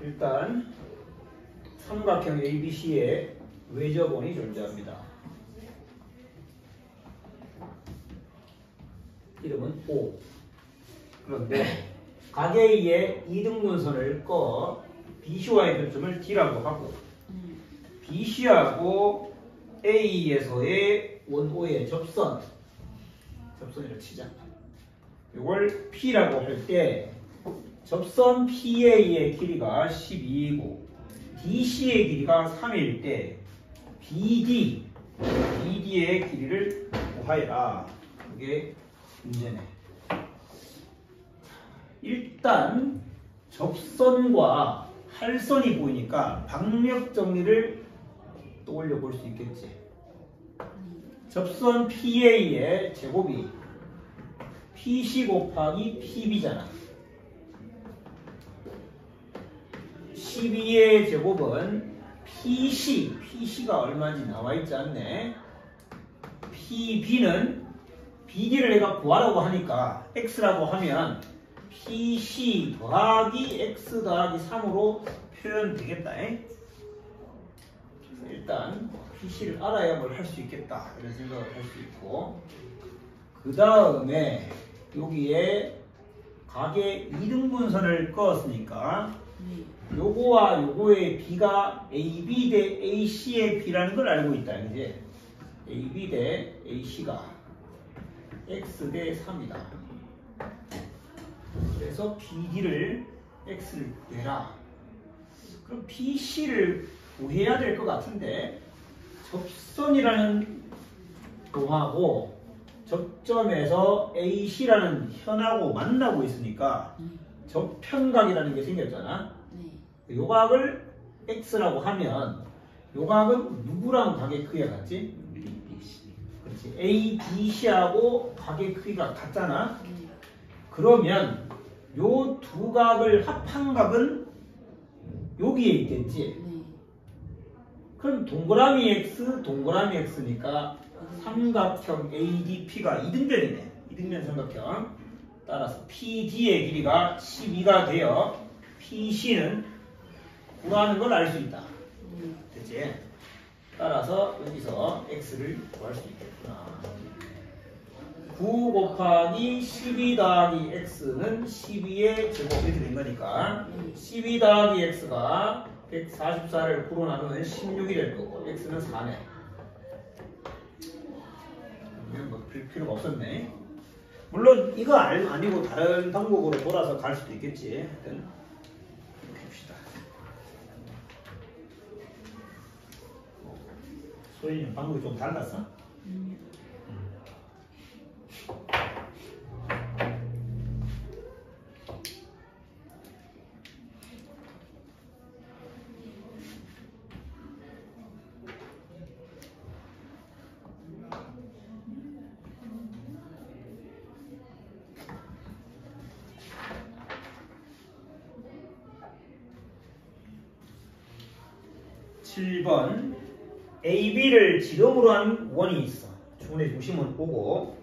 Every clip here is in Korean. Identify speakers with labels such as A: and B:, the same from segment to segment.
A: 일단 삼각형 ABC에 외접원이 존재합니다. 이름은 O. 그런데 각 A의 이등분선을 꺼 BC와의 교점을 D라고 하고 BC하고 A에서의 원O의 접선이라고 치자. 이걸 P라고 할 때 접선 PA의 길이가 12이고 DC의 길이가 3일 때 BD의 길이를 구하여라. 그게 문제네. 일단 접선과 할선이 보이니까 박력 정리를 떠올려 볼 수 있겠지. 접선 PA의 제곱이 PC 곱하기 PB잖아. 12의 제곱은 PC가 얼마인지 나와있지 않네. PB는 BD를 내가 구하라고 하니까 X라고 하면 PC 더하기 X 더하기 3으로 표현되겠다. 일단 PC를 알아야 뭘 할 수 있겠다 이런 생각을 할 수 있고, 그 다음에 여기에 각의 이등분선을 그었으니까 요거와 요거의 B가 AB 대 AC의 B라는 걸 알고 있다. 이제 AB 대 AC가 X 대 3이다. 그래서 BD를 X를 내라. 그럼 BC를 구해야 될 것 같은데 접선이라는 동하고 접점에서 AC라는 현하고 만나고 있으니까 접편각이라는 게 생겼잖아. 요 각을 X라고 하면 요 각은 누구랑 각의 크기가 같지? 그렇지. ABC하고 각의 크기가 같잖아. 그러면 요 두 각을 합한 각은 여기에 있겠지. 그럼 동그라미 X, 동그라미 X니까 삼각형 ADP가 이등변이네. 이등변 삼각형. 따라서 PD의 길이가 12가 되어 PC는 구하는 걸 알 수 있다. 됐지? 따라서 여기서 X를 구할 수 있겠구나. 9 곱하기 12 더하기 X는 12의 제곱이 된 거니까 12 더하기 X가 144를 9로 나누면 16이 될 거고 X는 4네. 뭐 필요가 없었네. 물론 이거 아니고 다른 방법으로 돌아서 갈 수도 있겠지. 이렇게 합시다. 소희는 방법이 좀 달랐어? 7번 AB를 지름으로 한 원이 있어. 중원의 중심은 O고,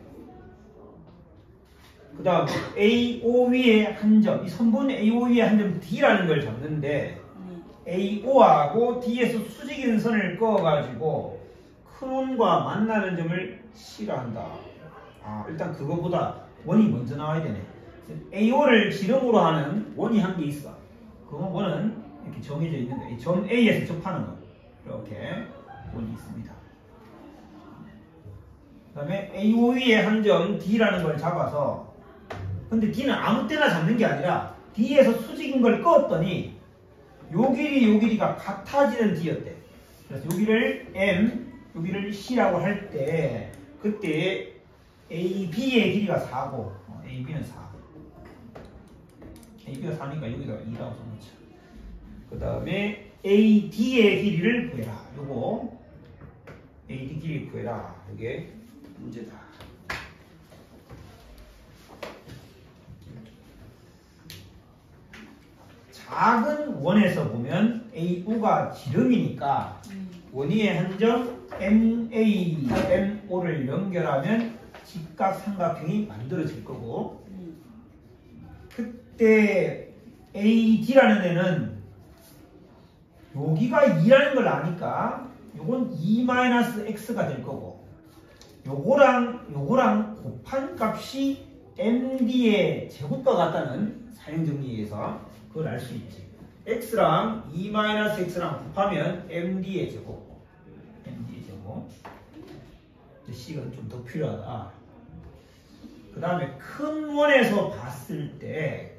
A: 그 다음 AO 위에 한 점, 이 선분 AO 위에 한 점 D라는 걸 잡는데 AO하고 D에서 수직인 선을 그어가지고 큰 원과 만나는 점을 C라 한다. 일단 그거보다 원이 먼저 나와야 되네. AO를 지름으로 하는 원이 한 개 있어. 그 원은 이렇게 정해져 있는 거예요. 점 A에서 접하는 거. 이렇게 원이 있습니다. 그 다음에 AO 위에 한 점 D라는 걸 잡아서, 근데 D는 아무 때나 잡는 게 아니라 D에서 수직인 걸 그었더니 요 길이가 같아지는 D였대. 그래서 여기를 M, 여기를 C라고 할 때 그때 AB의 길이가 4고 AB는 4. AB가 4니까 여기다 2라고 써놓자. 그 다음에 AD의 길이를 구해라. 요거 AD 길이 구해라. 이게 문제다. 작은 원에서 보면 AO가 지름이니까 원위의 한 점 MA, MO를 연결하면 직각삼각형이 만들어질 거고, 그때 AD라는 애는 여기가 2라는 걸 아니까 요건 2-x가 될 거고 요거랑 곱한 값이 md의 제곱과 같다는 사형정리에서 그걸 알 수 있지. x랑 2-x랑 곱하면 md의 제곱. 식은 좀 더 필요하다. 그 다음에 큰 원에서 봤을 때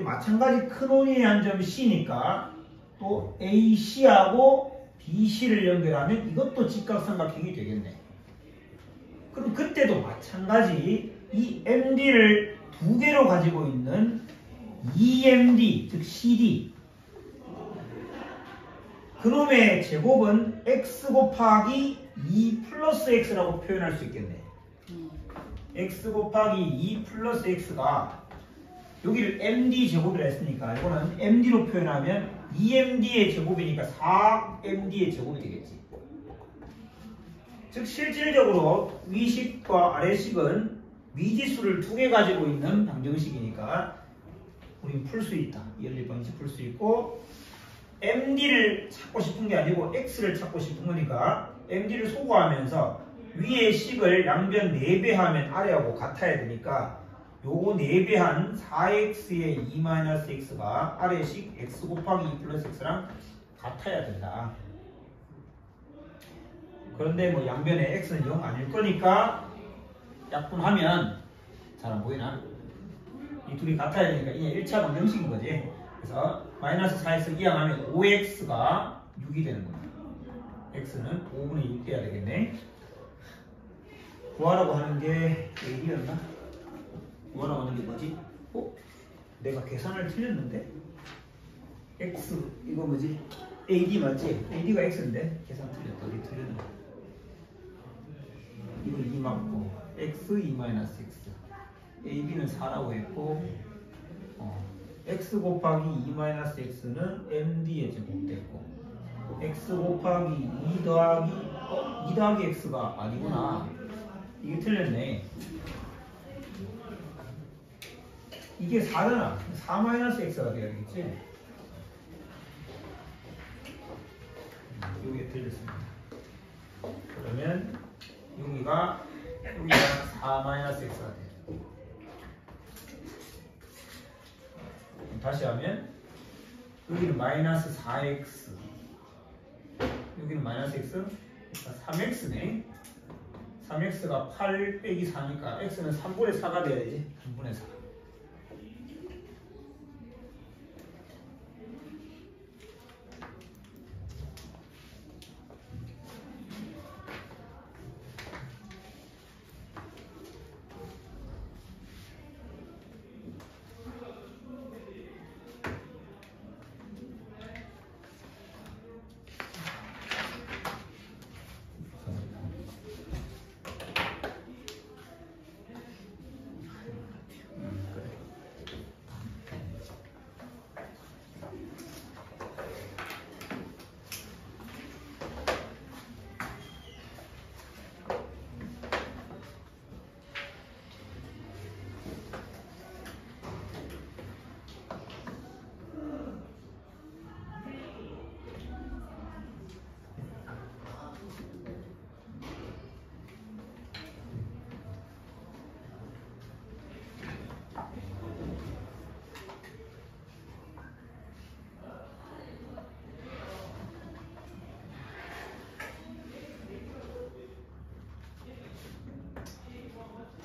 A: 마찬가지 큰 원이 한 점이 c니까 또 AC하고 BC를 연결하면 이것도 직각삼각형이 되겠네. 그럼 그때도 마찬가지 이 MD를 두 개로 가지고 있는 EMD, 즉 CD 그놈의 제곱은 x 곱하기 2 플러스 x라고 표현할 수 있겠네. x 곱하기 2 플러스 x가 여기를 md 제곱이라 했으니까 이거는 md로 표현하면 2md의 제곱이니까 4md의 제곱이 되겠지. 즉 실질적으로 위식과 아래식은 미지수를 두 개 가지고 있는 방정식이니까 우리는 풀 수 있다. 이 연립 방식 풀 수 있고 md를 찾고 싶은 게 아니고 x를 찾고 싶은 거니까 md를 소거하면서 위의 식을 양변 4배하면 아래하고 같아야 되니까 요거 4배한 4x의 2-x가 아래식 x 곱하기 2 플러스 x랑 같아야 된다. 그런데 뭐 양변에 x는 0 아닐 거니까 약분하면 잘 안 보이나? 이 둘이 같아야 되니까 이게 1차 방정식인 거지. 그래서 마이너스 4x 이항하면 5x가 6이 되는 거야. x는 5분의 6 돼야 되겠네. 구하라고 하는 게 AD였나? 구하라고 하는 게 뭐지? 내가 계산을 틀렸는데? x 이거 뭐지? AD 맞지? AD가 x인데 계산 틀렸다. 어디 틀렸나? 이거 2 맞고 x 2-x AB는 4라고 했고 x 곱하기 2-x는 md의 제곱 됐고 x 곱하기 2 더하기 x가 아니구나. 이게 틀렸네. 이게 4잖아. 4-x가 되어야겠지. 여기에 틀렸습니다. 그러면 여기가 4-x가 돼. 다시 하면 여기는 마이너스 4x 여기는 마이너스 x 3x네. 3x가 8 빼기 4니까 x는 3분의 4가 돼야지. 3분의 4.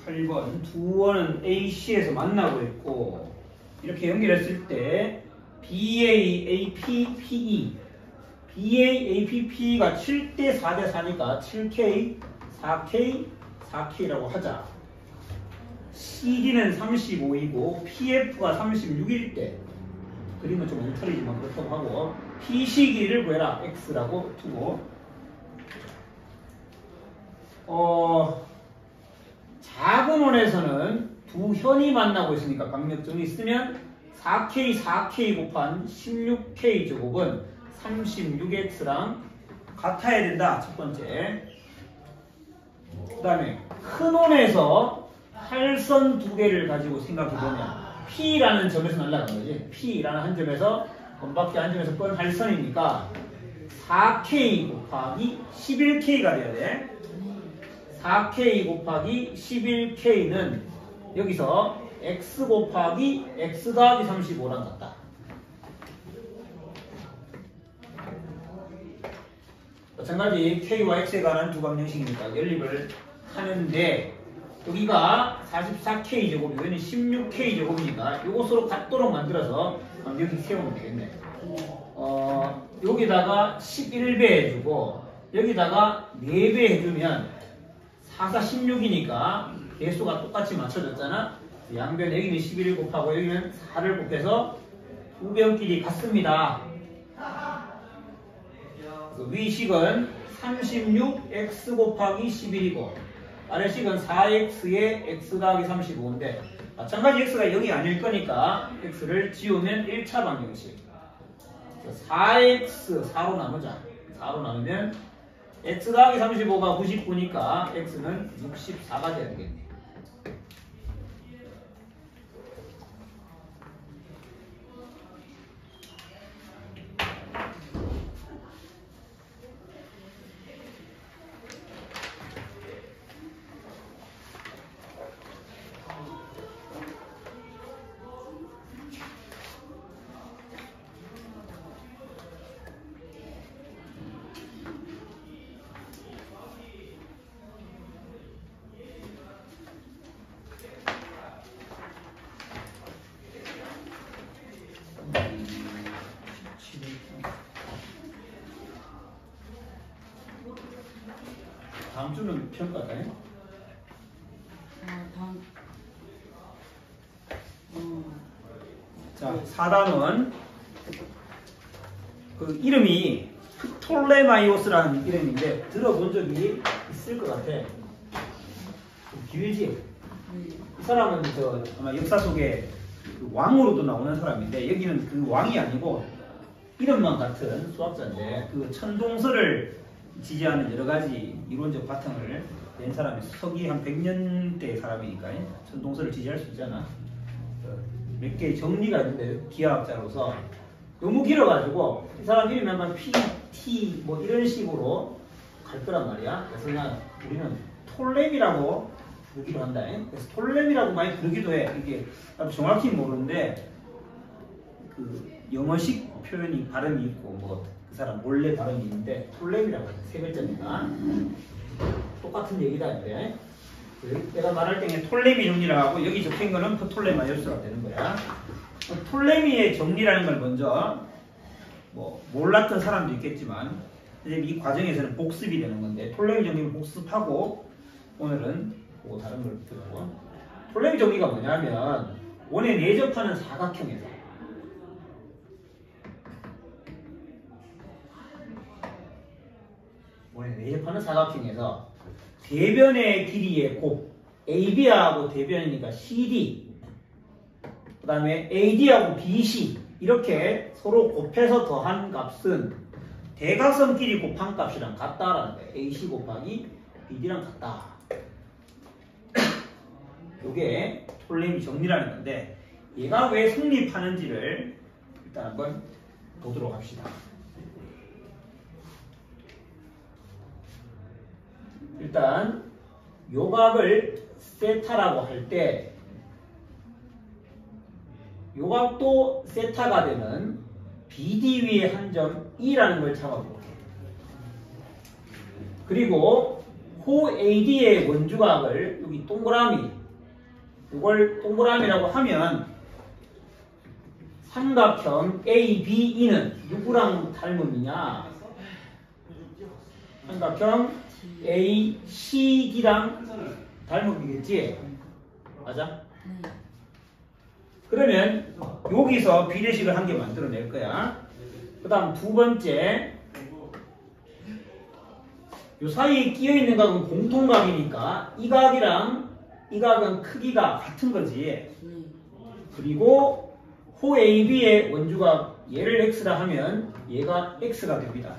A: (8번) 두 원은 AC에서 만나고 있고 이렇게 연결했을 때 BA, AP, PE BA, AP, PE가 7대 4대 4니까 7K, 4K, 4K라고 하자. CD는 35이고 PF가 36일 때 그림은 좀 엉터리지만 그렇다고 하고 P시기를 구해라. X라고 두고 작은 원에서는 두 현이 만나고 있으니까 강력점이 쓰면 4K, 4K 곱한 16K 제곱은 36X랑 같아야 된다. 첫 번째. 그 다음에 큰 원에서 활선 두 개를 가지고 생각해보면 P라는 점에서 날아간 거지. P라는 한 점에서 건바퀴 앉으면서 뻔할 선이니까 4K 곱하기 11K가 돼야 돼. 4K 곱하기 11K는 여기서 X 곱하기 X 더하기 35랑 같다. 마찬가지 K와 X에 관한 두 방정식이니까 연립을 하는데 여기가 44K 제곱이고 여기는 16K 제곱이니까 이것으로 같도록 만들어서 방정식 세우면 되겠네. 여기다가 11배 해주고 여기다가 4배 해주면 4, 4, 16이니까 개수가 똑같이 맞춰졌잖아. 양변 여기는 11을 곱하고 여기는 4를 곱해서 두 변끼리 같습니다. 위식은 36x 곱하기 11이고 아래식은 4x에 x 더하기 35인데 마찬가지 x가 0이 아닐 거니까 x를 지우면 1차 방정식 4x 4로 나누자. 4로 나누면 x 더하기 35가 99니까 x는 64가 돼야 되겠네. 다음 주는 평가네. 자, 4단원 그 이름이 프톨레마이오스라는 이름인데 들어본 적이 있을 것 같아. 좀 길지? 이 사람은 아마 역사 속에 그 왕으로도 나오는 사람인데 여기는 그 왕이 아니고 이름만 같은 수학자인데 그 천동설을 지지하는 여러 가지 이론적 바탕을 낸 사람이 서기 한 100년대 사람이니까 천동설을 지지할 수 있잖아. 몇 개의 정리가 있는데 기하학자로서 너무 길어가지고 이 사람 이름이 아마 P, T 뭐 이런 식으로 갈 거란 말이야. 그래서 우리는 톨레미라고 부르기로 한다. 그래서 톨레미라고 많이 부르기도 해. 이게 나도 정확히 모르는데 그 영어식 표현이 발음이 있고 뭐 그 사람 몰래 발음이 있는데 톨레미라고 해서 세 글자니까 똑같은 얘기다. 이제 내가 말할 때 톨레미 정리라고 하고 여기 적힌 거는 프톨레마이오스가 되는 거야. 톨레미의 정리라는 걸 먼저 뭐 몰랐던 사람도 있겠지만 이제 이 과정에서는 복습이 되는 건데 톨레미 정리를 복습하고 오늘은 뭐 다른 걸 배우고 톨레미 정리가 뭐냐면 원에 내접하는 사각형에서 원에 내접하는 사각형에서 대변의 길이의 곱 AB하고 대변이니까 CD 그 다음에 AD하고 BC 이렇게 서로 곱해서 더한 값은 대각선 길이 곱한 값이랑 같다라는 거예요. AC 곱하기 BD랑 같다. 이게 톨레미 정리라는 건데 얘가 왜 성립하는지를 일단 한번 보도록 합시다. 일단 요각을 세타라고 할 때 요각도 세타가 되는 BD 위에 한 점 E라는 걸 잡아볼게요. 그리고 호 AD의 원주각을 여기 동그라미 이걸 동그라미라고 하면 삼각형 ABE는 누구랑 닮음이냐? 삼각형 ACD랑 닮음이겠지? 맞아? 그러면 여기서 비례식을 한 개 만들어낼 거야. 그 다음 두 번째 요 사이에 끼어있는 각은 공통각이니까 이 각이랑 이 각은 크기가 같은 거지. 그리고 호 AB의 원주각 얘를 X라 하면 얘가 X가 됩니다.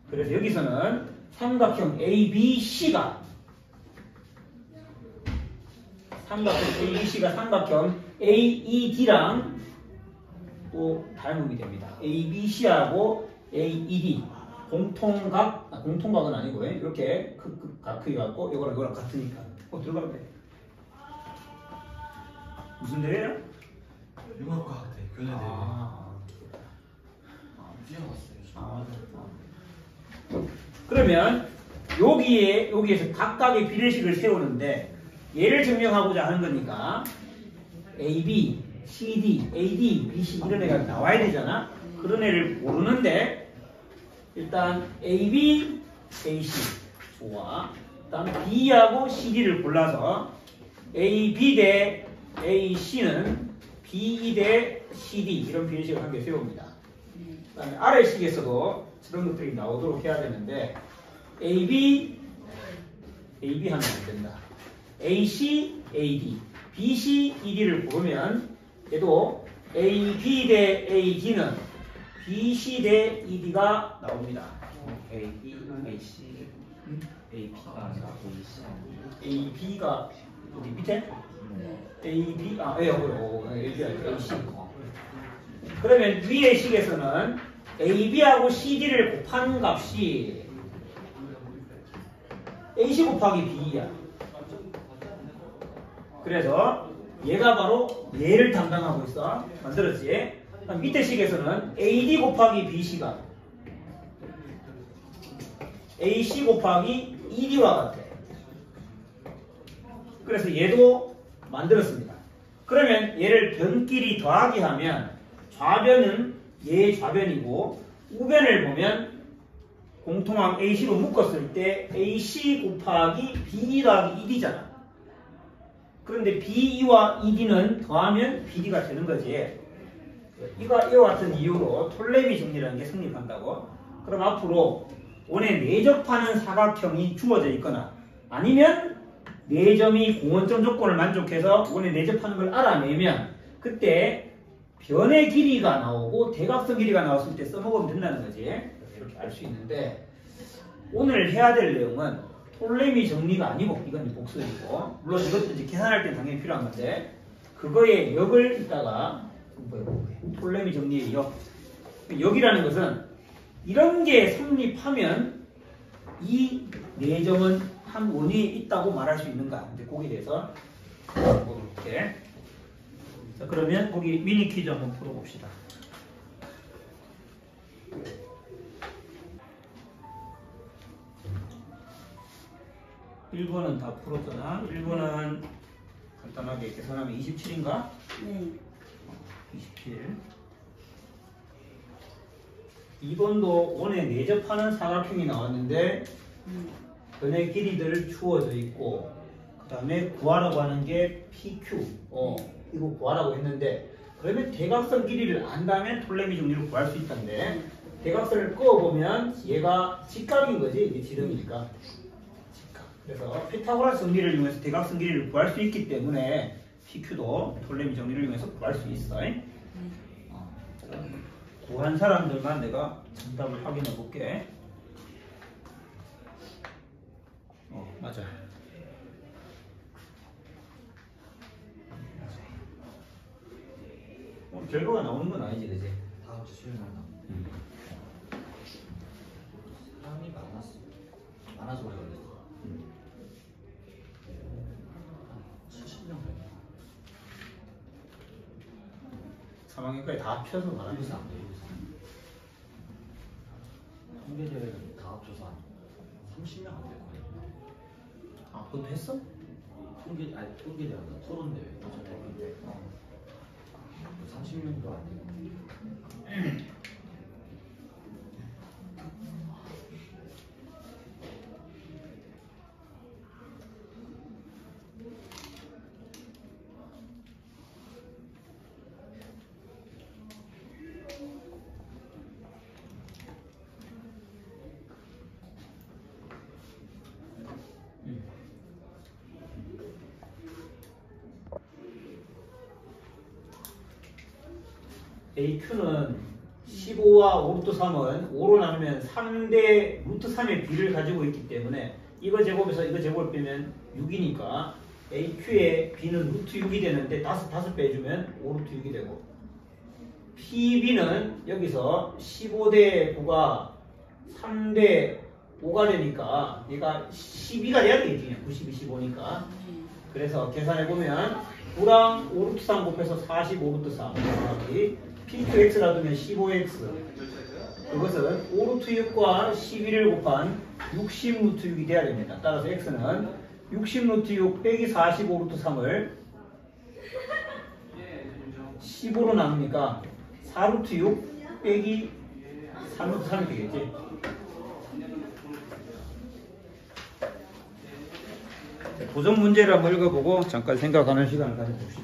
A: 그래서 여기서는 삼각형 ABC가 삼각형 AED랑 또 닮음이 됩니다. ABC하고 AED 공통각은 아니고 이렇게 각 크기 같고 이거랑 같으니까 들어가면 돼. 무슨 대회야?
B: 융합과 학대 교내 대회.
A: 뛰어갔어요. 그러면 여기에서 각각의 비례식을 세우는데 얘를 증명하고자 하는 거니까 AB, CD, AD, BC 이런 애가 나와야 되잖아. 그런 애를 모르는데 일단 AB, AC 좋아. 일단 B하고 CD를 골라서 AB 대 AC는 BE 대 CD 이런 비례식을 한 개 세웁니다. 그다음에 아래식에서도 저런 것들이 나오도록 해야 되는데 AB 하면 안 된다. AC, AD, BC, ED를 고르면 얘도 AB 대 AD는 BC 대 ED가 나옵니다.
C: AB, AC, AP가 아니라 AC.
A: AB가 어디 밑에? AB, AC. 그러면 위의 식에서는 AB하고 CD를 곱한 값이 AC 곱하기 B야. 그래서 얘가 바로 얘를 담당하고 있어. 만들었지? 밑에 식에서는 AD 곱하기 BC가 AC 곱하기 ED와 같아. 그래서 얘도 만들었습니다. 그러면 얘를 변끼리 더하기 하면 좌변은 얘의 좌변이고 우변을 보면 공통항 AC로 묶었을 때 AC 곱하기 BD 더하기 ED잖아. 그런데 BE와 ED는 더하면 BD가 되는 거지. 이와 같은 이유로 톨레미 정리라는 게 성립한다고. 그럼 앞으로 원에 내접하는 사각형이 주어져 있거나 아니면 4점이 공원점 조건을 만족해서 원에 내접하는 걸 알아내면 그때 변의 길이가 나오고 대각선 길이가 나왔을 때 써먹으면 된다는 거지. 이렇게 알 수 있는데 오늘 해야 될 내용은 톨레미 정리가 아니고 이건 복수이고 물론 이것도 이제 계산할 때 당연히 필요한 건데 그거의 역을 이따가 공부해볼게요. 톨레미 정리의 역. 역이라는 것은 이런 게 성립하면 이 4점은 한 원위에 있다고 말할 수 있는가? 이제 거기에 대해서 보도록 할게. 자, 그러면 거기 미니 퀴즈 한번 풀어봅시다. 1번은 다 풀었잖아. 1번은 간단하게 계산하면 27인가?
D: 네.
A: 27. 2번도 원에 내접하는 사각형이 나왔는데 변의 길이들 주어져 있고 그 다음에 구하라고 하는 게 PQ 이거 구하라고 했는데 그러면 대각선 길이를 안다면 톨레미 정리를 구할 수 있다는데 대각선을 그어보면 얘가 직각인 거지. 이게 지름이니까 직각. 그래서 피타고라스 정리를 이용해서 대각선 길이를 구할 수 있기 때문에 PQ도 톨레미 정리를 이용해서 구할 수 있어. 구한 사람들만 내가 정답을 확인해 볼게. 맞아. 결과가 나오는 건 아니지, 그지?
B: 다음 주 수요일 날 나. 사람이 많아서 오래 걸렸어. 70명 걸려.
A: 3학년까지 다 합쳐서 말하는
B: 여기서
A: 거야.
B: 안 돼, 여기서. 통계대회는 다 합쳐서 한 30명 안 될 거예요.
A: 아, 그것도 했어?
B: 통계대회 아니라 토론대회. 30명도 안 되고.
A: AQ는 15와 5 루트 3은 5로 나누면 3대 루트 3의 비를 가지고 있기 때문에 이거 제곱에서 이거 제곱을 빼면 6이니까 AQ의 B는 루트 6이 되는데 5 빼주면 5 루트 6이 되고 PB는 여기서 15대 9가 3대 5가 되니까 얘가 12가 돼야 되겠지. 92, 15니까. 그래서 계산해보면 9랑 5루트 3 곱해서 45루트 3 PQX라 두면 15X 그것은 5루트 6과 12를 곱한 60루트 6이 돼야 됩니다. 따라서 X는 60루트 6 빼기 45루트 3을 15로 나누니까 4루트 6 빼기 3루트 3이 되겠지. 도전 문제를 한번 읽어보고 잠깐 생각하는 시간을 가져봅시다.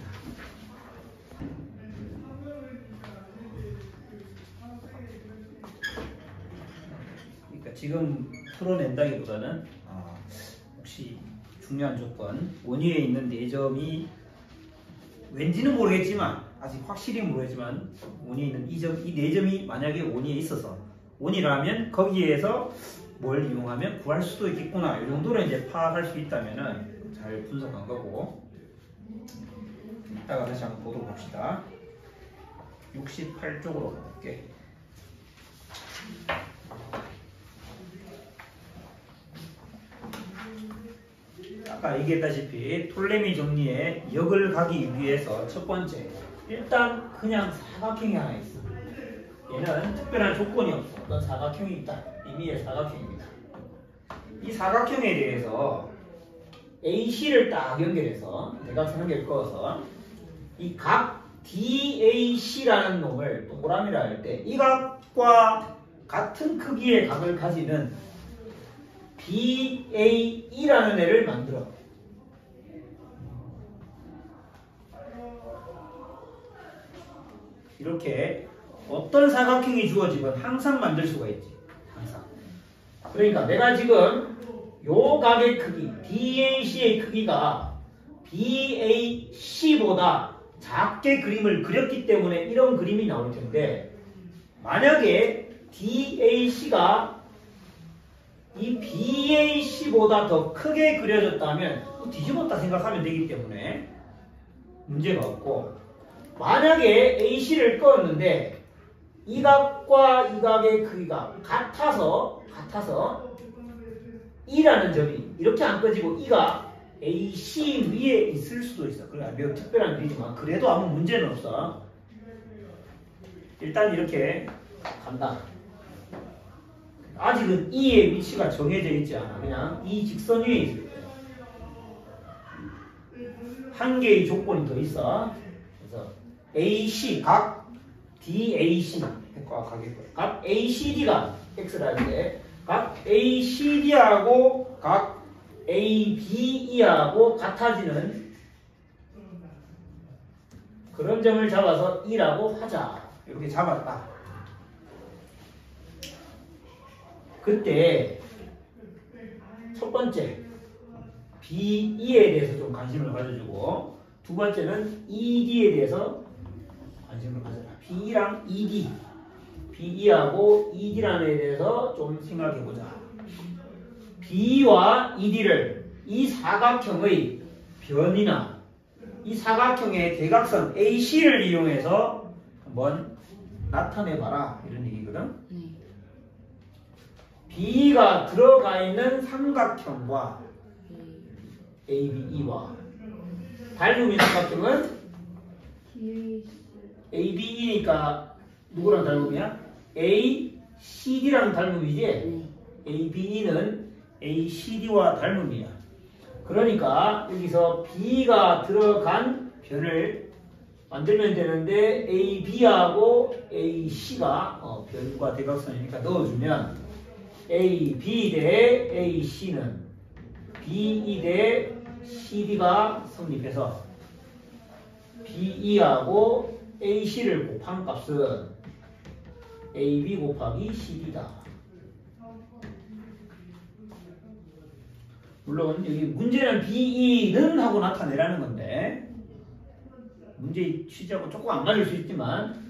A: 그러니까 지금 풀어낸다기보다는 혹시 중요한 조건 원위에 있는 4점이 왠지는 모르겠지만 아직 확실히 모르겠지만 원위에 있는 이 4점이 만약에 원위에 있어서 원이라면 거기에서 뭘 이용하면 구할 수도 있겠구나 이 정도로 이제 파악할 수 있다면은 잘 분석한 거고. 이따가 다시 한번 보도록 봅시다. 68쪽으로 가볼게. 아까 얘기했다시피 톨레미 정리의 역을 가기 위해서 첫 번째 일단 그냥 사각형이 하나 있어. 얘는 특별한 조건이 없어. 어떤 사각형이 있다. 임의의 사각형입니다. 이 사각형에 대해서 AC를 딱 연결해서 대각선 연결 그어서 이 각 DAC라는 놈을 동그라미라 할 때 이 각과 같은 크기의 각을 가지는 BAE라는 애를 만들어. 이렇게 어떤 사각형이 주어지건 항상 만들 수가 있지. 항상. 그러니까 내가 지금 요 각의 크기 DAC의 크기가 BAC보다 작게 그림을 그렸기 때문에 이런 그림이 나올 텐데 만약에 DAC가 이 BAC보다 더 크게 그려졌다면 뒤집었다 생각하면 되기 때문에 문제가 없고 만약에 AC를 그었는데 이 각과 이 각의 크기가 같아서 E라는 점이 이렇게 안 꺼지고 E가 AC 위에 있을 수도 있어. 그러니까 매우 특별한 일이지만 그래도 아무 문제는 없어. 일단 이렇게 간다. 아직은 E의 위치가 정해져 있지 않아. 그냥 이 직선 위에 있을 거야. 한 개의 조건이 더 있어. 그래서 AC 각 DAC 각 ACD가 X라 할 때 각 ACD하고 각 ABE하고 같아지는 그런 점을 잡아서 E라고 하자. 이렇게 잡았다. 그때 첫 번째 BE에 대해서 좀 관심을 가져주고 두 번째는 ED에 대해서 관심을 가져라. BE랑 ED BE하고 ED라는 애에 대해서 좀 생각해보자. BE와 ED를 이 사각형의 변이나 이 사각형의 대각선 AC를 이용해서 한번 나타내봐라 이런 얘기거든. BE가 들어가 있는 삼각형과 ABE와 닮음이 삼각형은 ABE니까 누구랑 닮음이야? ACD랑 닮음이지? ABE는 ACD와 닮음이야. 그러니까 여기서 B가 들어간 변을 만들면 되는데 AB하고 AC가 변과 대각선이니까 넣어주면 AB 대 AC는 BE 대 CD가 성립해서 BE하고 AC를 곱한 값은 AB 곱하기 CD다. 물론 여기 문제는 BE는 하고 나타내라는 건데 문제 취지하고 조금 안 맞을 수 있지만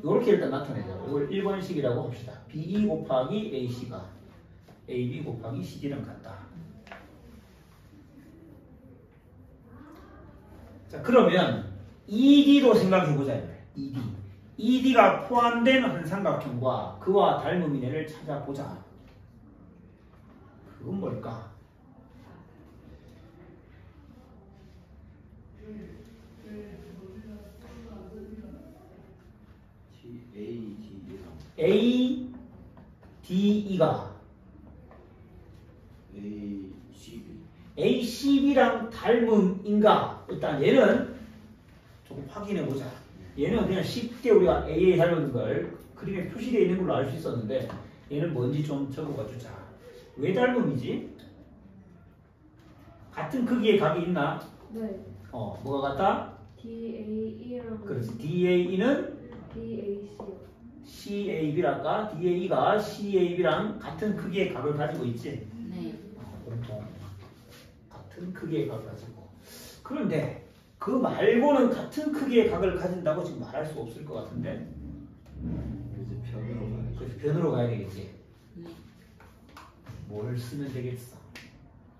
A: 이렇게 일단 나타내자. 이걸 1번식이라고 합시다. BE 곱하기 AC가 AB 곱하기 CD랑 같다. 자 그러면 ED로 생각해보자. ED. ED가 포함된 한 삼각형과 그와 닮은 이네를 찾아보자. 그건 뭘까? A, DE가 ACB랑 닮음인가? 일단 얘는 조금 확인해 보자. 얘는 그냥 쉽게 우리가 AA 닮은 걸 그림에 표시되어 있는 걸로 알 수 있었는데 얘는 뭔지 좀 적어봐 주자. 왜 닮음이지? 같은 크기의 각이 있나?
D: 네.
A: 뭐가 같다?
D: DAE랑
A: 그렇지. DAE는
D: DAC요.
A: CAB랄까? DAE가 CAB랑 같은 크기의 각을 가지고 있지?
D: 네.
A: 공통. 같은 크기의 각을 가지고. 그런데 그 말고는 같은 크기의 각을 가진다고 지금 말할 수 없을 것 같은데?
B: 이제 변으로 가야죠.
A: 그래서 변으로 가야 되겠지?
D: 네.
A: 뭘 쓰면 되겠어?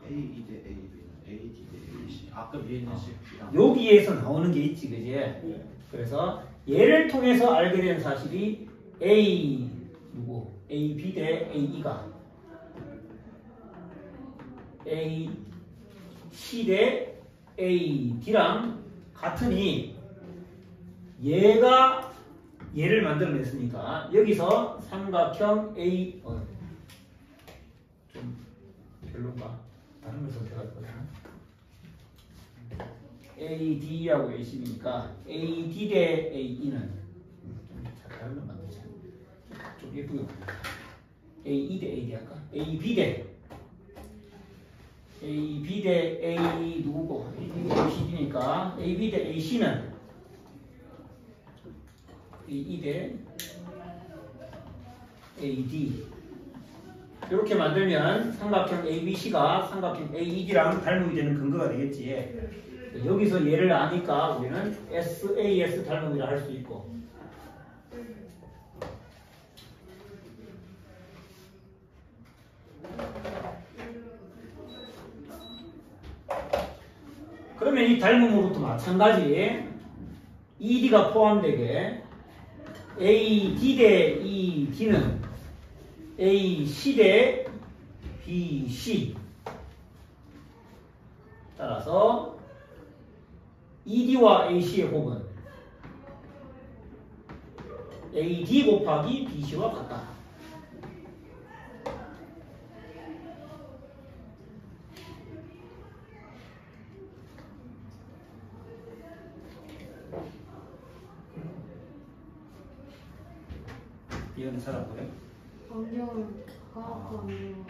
B: A 대 AB는 AD 대 AC. 아까 위에 있는 식이랑
A: 여기에서 나오는 게 있지, 그지? 그래서 얘를 통해서 알게 된 사실이 A AB 대 AE가 A C 대 AD랑 같으니 얘가 얘를 만들어냈으니까 여기서 삼각형 A 좀 별론가? 다른 걸 선택할 거다. AD하고 AC니까 AD 대 AE는 잘 다른 걸 만들자. 좀 예쁘게 만들자. AE 대 AD 할까? AB 대 A 누구고? AB 대 AC니까 AB 대 AC는 AE 대 AD 이렇게 만들면 삼각형 ABC가 삼각형 AED랑 닮음이 되는 근거가 되겠지. 여기서 얘를 아니까 우리는 SAS 닮음이라 할 수 있고. 그러면 이 닮음으로부터 마찬가지 ED가 포함되게 AD 대 ED는 AC 대 BC 따라서 ED와 AC의 곱은 AD 곱하기 BC와 같다. 이해는 살아보래?
D: 안경을 까먹고 안경.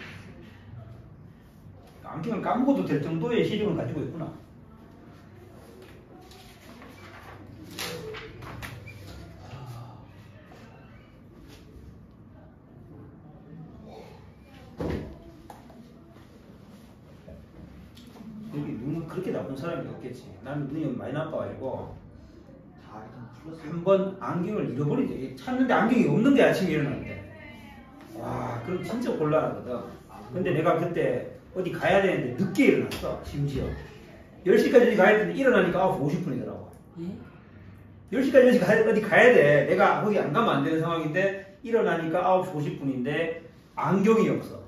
A: 안경을 까먹어도 될 정도의 시력을 가지고 있구나. 여기 눈은 그렇게 나쁜 사람이 없겠지. 나는 눈이 많이 나빠가지고
B: 다 일단 플러스.
A: 한 번 안경을 잃어버리지. 찾는데 안경이 없는 게 아침에 일어나는데. 와, 그럼 진짜 곤란하거든. 근데 내가 그때 어디 가야 되는데 늦게 일어났어, 심지어. 10시까지 어디 가야 되는데 일어나니까 9시 50분이더라고. 10시까지 어디 가야 돼. 내가 거기 안 가면 안 되는 상황인데 일어나니까 9시 50분인데 안경이 없어.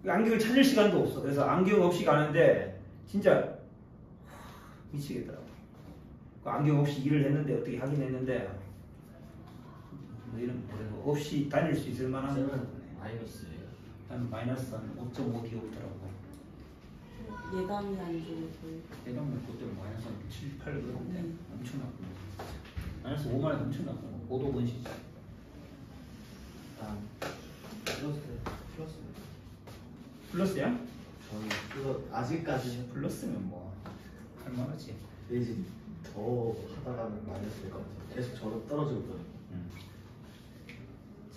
A: 안경을 찾을 시간도 없어. 그래서 안경 없이 가는데 진짜 미치겠더라고. 안경 없이 일을 했는데 어떻게 하긴 했는데 뭐 이런 그래도 없이 다닐 수 있을 만한
B: 마이너스예요.
A: 한 마이너스 한 5.5 디옵터라고.
D: 예감이 안 좋고.
A: 예감은 그때 마이너스 한 7, 8 그런데 엄청 나쁘네. 마이너스 5만원 엄청 나쁘고 5도 번시지.
B: 일단 플러스.
A: 플러스야?
B: 저는 플러스 아직까지는
A: 플러스면 뭐 할만하지.
B: 이제 더 하다가는 마이너스 될 것 같아요. 계속 저로 떨어지고 있거든요.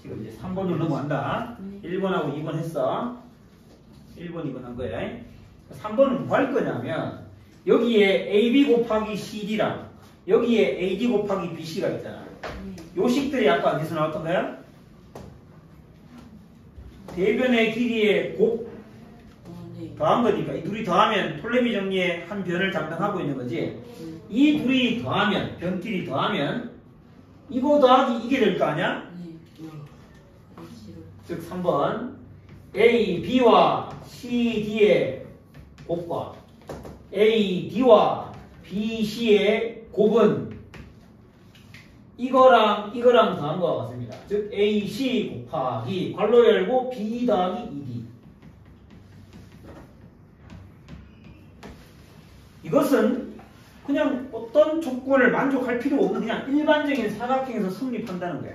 A: 지금 이제 3번으로 넘어간다. 1번하고 2번 했어. 1번, 2번 한 거야. 3번은 뭐 할 거냐면 여기에 AB 곱하기 CD랑 여기에 AD 곱하기 BC가 있잖아. 요 식들이 아까 어디서 나왔던 거야? 대변의 길이의 곱 더한 거니까 이 둘이 더하면 톨레미 정리의 한 변을 담당하고 있는 거지. 이 둘이 더하면 변끼리 더하면 이거 더하기 이게 될 거 아니야?
D: 네. A씨로.
A: 즉 3번 A, B와 C, D의 곱과 A, D와 B, C의 곱은 이거랑 더한 거와 같습니다. 즉 A, C 곱하기 괄호 열고 B 더하기 2D. 이것은 그냥 어떤 조건을 만족할 필요 없는 그냥 일반적인 사각형에서 성립한다는 거야.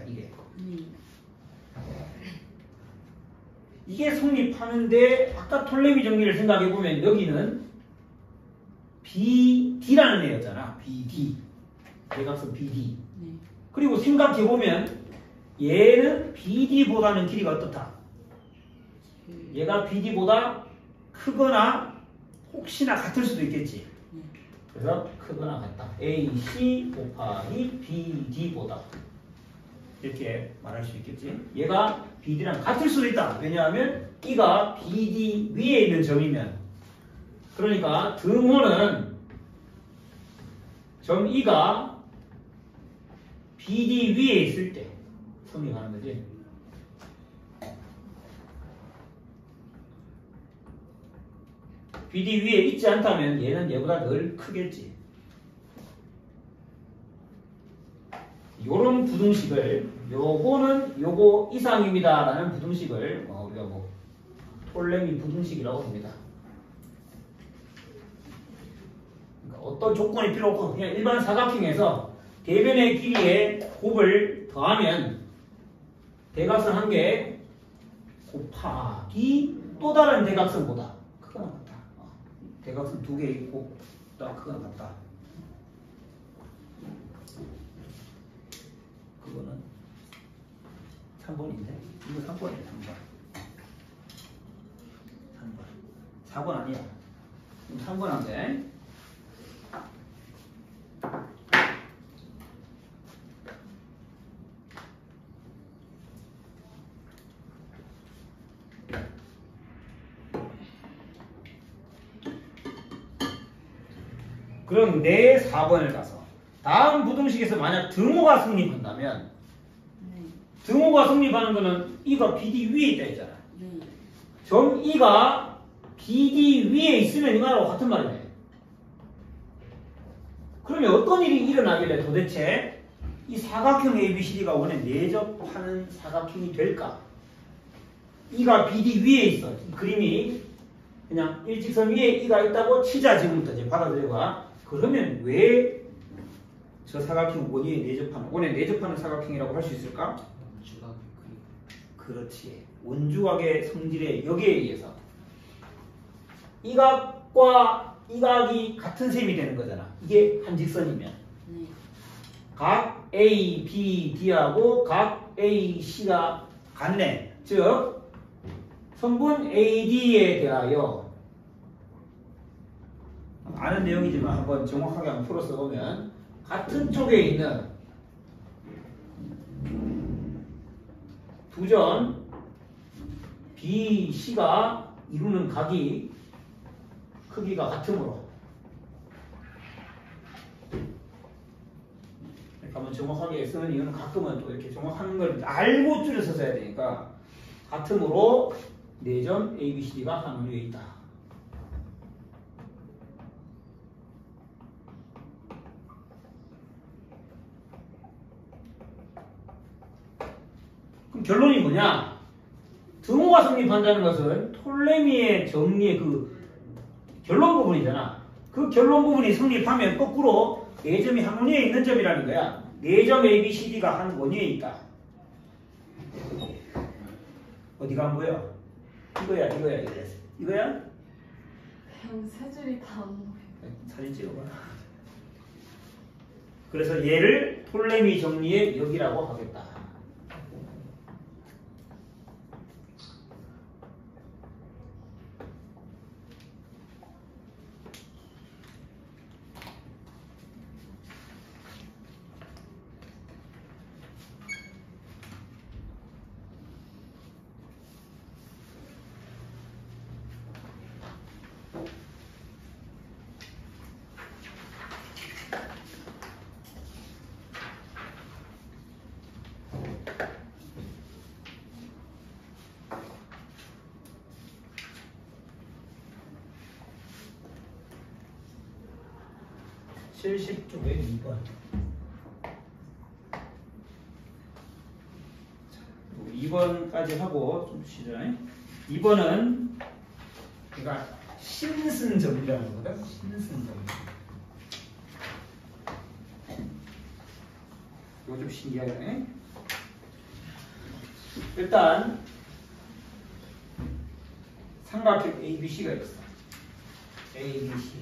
A: 이게 성립하는데 아까 톨레미 정리를 생각해보면 여기는 BD라는 애였잖아. BD. 대각선 BD.
D: 네.
A: 그리고 생각해보면 얘는 BD보다는 길이가 어떻다? 얘가 BD보다 크거나 혹시나 같을 수도 있겠지. 그래서 크거나 같다. AC 곱하기 BD보다 이렇게 말할 수 있겠지. 얘가 BD랑 같을 수도 있다. 왜냐하면 E가 BD 위에 있는 점이면 그러니까 등호는 점 E가 BD 위에 있을 때 성립하는 거지. BD 위에 있지 않다면 얘는 얘보다 늘 크겠지. 요런 부등식을 요거는 요거 이상입니다 라는 부등식을 우리가 뭐 톨레미 부등식이라고 합니다. 그러니까 어떤 조건이 필요 없고 그냥 일반 사각형에서 대변의 길이에 곱을 더하면 대각선 한 개 곱하기 또 다른 대각선보다 크거나 같다. 대각선 두 개 있고 딱 크거나 같다. 그거는 3번인데? 이거 3번이야, 3번. 4번 아니야. 3번 안 돼. 그럼 내 4번을 가서 다음 부등식에서 만약 등호가 성립한다면 등호가 성립하는 거는 E가 BD 위에 있다 했잖아. 점 E가 BD 위에 있으면 이거하고 같은 말이네. 그러면 어떤 일이 일어나길래 도대체 이 사각형 ABCD가 원래 내접하는 사각형이 될까? E가 BD 위에 있어. 이 그림이 그냥 일직선 위에 E가 있다고 치자. 지금부터 이제 받아들여봐. 그러면 왜 저 사각형 원위에 내접하는 원에 내접하는 사각형이라고 할 수 있을까? 그렇지. 원주각의 성질의 역에 의해서 이 각과 이 각이 같은 셈이 되는 거잖아. 이게 한 직선이면 각 A, B, D하고 각 A, C가 같네. 즉 선분 AD에 대하여 아는 내용이지만 한번 정확하게 한번 풀어서 보면 같은 쪽에 있는 두 점 B, C가 이루는 각이 크기가 같으므로 그러니까 한번 정확하게 쓰는 이유는 가끔은 또 이렇게 정확한 걸 알고 줄여서 써야 되니까 같으므로 4점 A, B, C, D가 한 원위에 있다. 그럼 결론이 뭐냐? 등호가 성립한다는 것은 톨레미의 정리의 그 결론 부분이잖아. 그 결론 부분이 성립하면 거꾸로 4점이 한 원위에 있는 점이라는 거야. 4점 A, B, C, D가 한 원위에 있다. 어디가 안 보여? 이거야. 이거야?
D: 그냥 세 줄이 다 안 보여.
A: 사진 찍어봐. 그래서 얘를 톨레미 정리의 역이라고 하겠다. 70쪽에 2번. 2번까지 하고 좀 쉬자. 2번은 그러니까 신승정리라는 거거든. 신승정리. 이거 좀 신기하네. 일단 삼각형 ABC가 있어. ABC.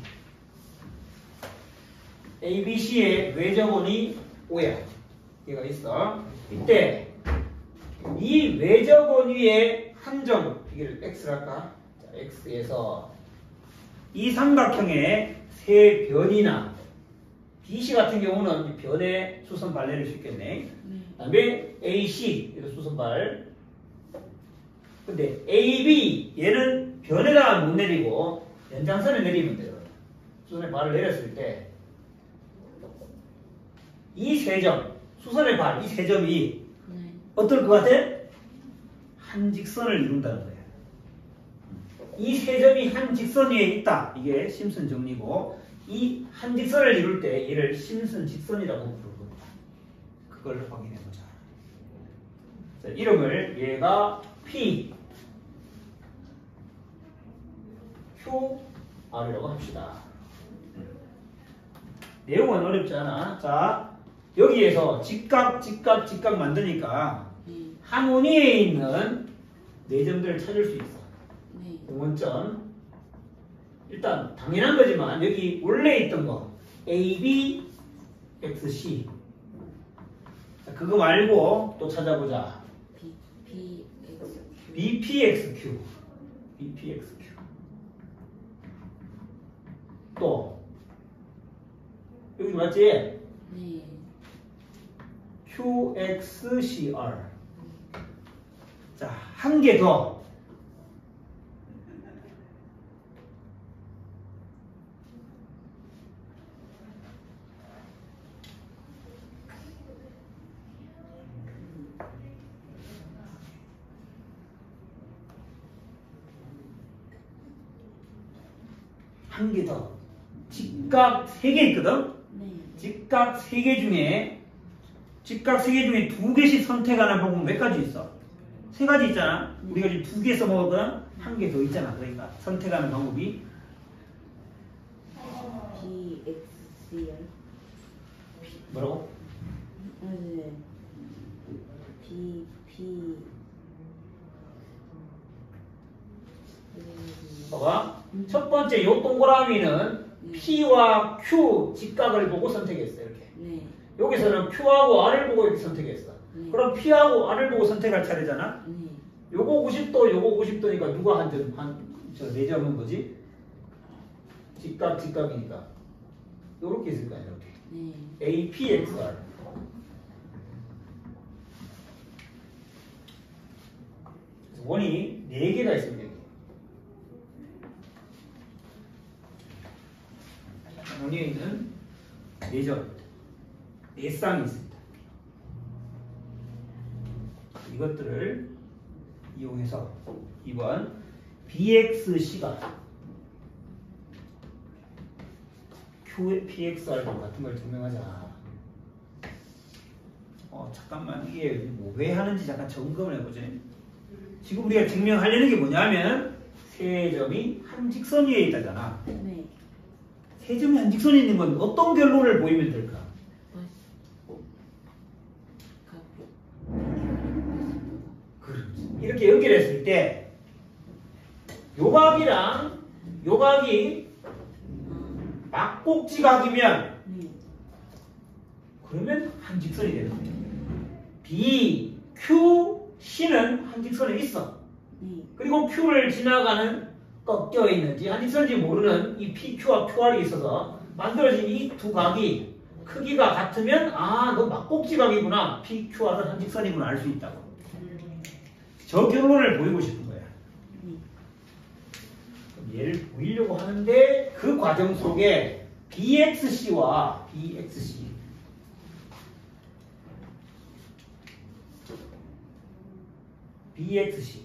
A: ABC의 외접원이 5야. 얘가 있어. 이때 이 외접원 위에 한점, 이걸 X를 할까? 자, X에서 이 삼각형의 세 변이나 BC 같은 경우는 변의 수선 발레를 시켰네. 그다음에 AC 이거 수선발. 근데 AB 얘는 변에다가 못 내리고 연장선에 내리면 돼요. 수선의 발을 내렸을 때 이 세 점, 수선의 발, 이 세 점이 어떨 것 같아? 한 직선을 이룬다는 거예요. 이 세 점이 한 직선 위에 있다. 이게 심슨 정리고, 이 한 직선을 이룰 때 얘를 심슨 직선이라고 부르는 겁니다. 그걸 확인해 보자. 자, 이름을 얘가 P, Q, R이라고 합시다. 내용은 어렵지 않아. 자, 여기에서 직각 만드니까 한 원위에 있는 네 점들을 찾을 수 있어. 공원점. 일단 당연한 거지만 여기 원래 있던 거 AB, XC. 자, 그거 말고 또 찾아보자. BPXQ. BPXQ. 또 여기 맞지?
D: 네.
A: QXCR. 자, 한 개 더. 한 개 더. 직각 3개 있거든?
D: 네.
A: 직각 3개 중에 2개씩 선택하는 방법 몇 가지 있어? 3가지 있잖아. 우리가 지금 2개 써먹었거든? 한 개 더 있잖아. 그러니까 선택하는 방법이
D: BXCR.
A: 뭐라고?
D: 네. BP.
A: 봐봐. 첫 번째 요 동그라미는 P와 Q 직각을 보고 선택했어. 이렇게.
D: 네.
A: 여기서는 Q하고 R을 보고 이렇게 선택했어. 그럼 P하고 R을 보고 선택할 차례잖아.
D: 네.
A: 요거 90도, 요거 90도니까 누가 한 점, 저 4점은 거지? 직각이니까. 요렇게 있을 거 아니야, 이렇게.
D: 네.
A: APXR. 원이 4개가 있습니다. 원위에 있는 4점, 4쌍이 있습니다. 이것들을 이용해서 2번 BXC가 QPXR 같은 걸 증명하자. 잠깐만, 이게 뭐 왜 하는지 잠깐 점검을 해보지. 지금 우리가 증명하려는 게 뭐냐면 세 점이 한 직선 위에 있다잖아.
D: 네.
A: 세 점이 한 직선에 있는 건 어떤 결론을 보이면 될까? 이렇게 연결했을 때 요각이랑 요각이 막곡지각이면 그러면 한 직선이 되는 거죠. B, Q, C는 한 직선에 있어. 그리고 Q를 지나가는 꺾여 있는지 한 직선인지 모르는 이 PQ와 QR이 있어서 만들어진 이 두 각이 크기가 같으면 너 막곡지각이구나. PQR은 한 직선이구나 알 수 있다고. 저 결론을 보이고 싶은 거야. 그럼 얘를 보이려고 하는데 그 과정 속에 BXC와 BXC BXC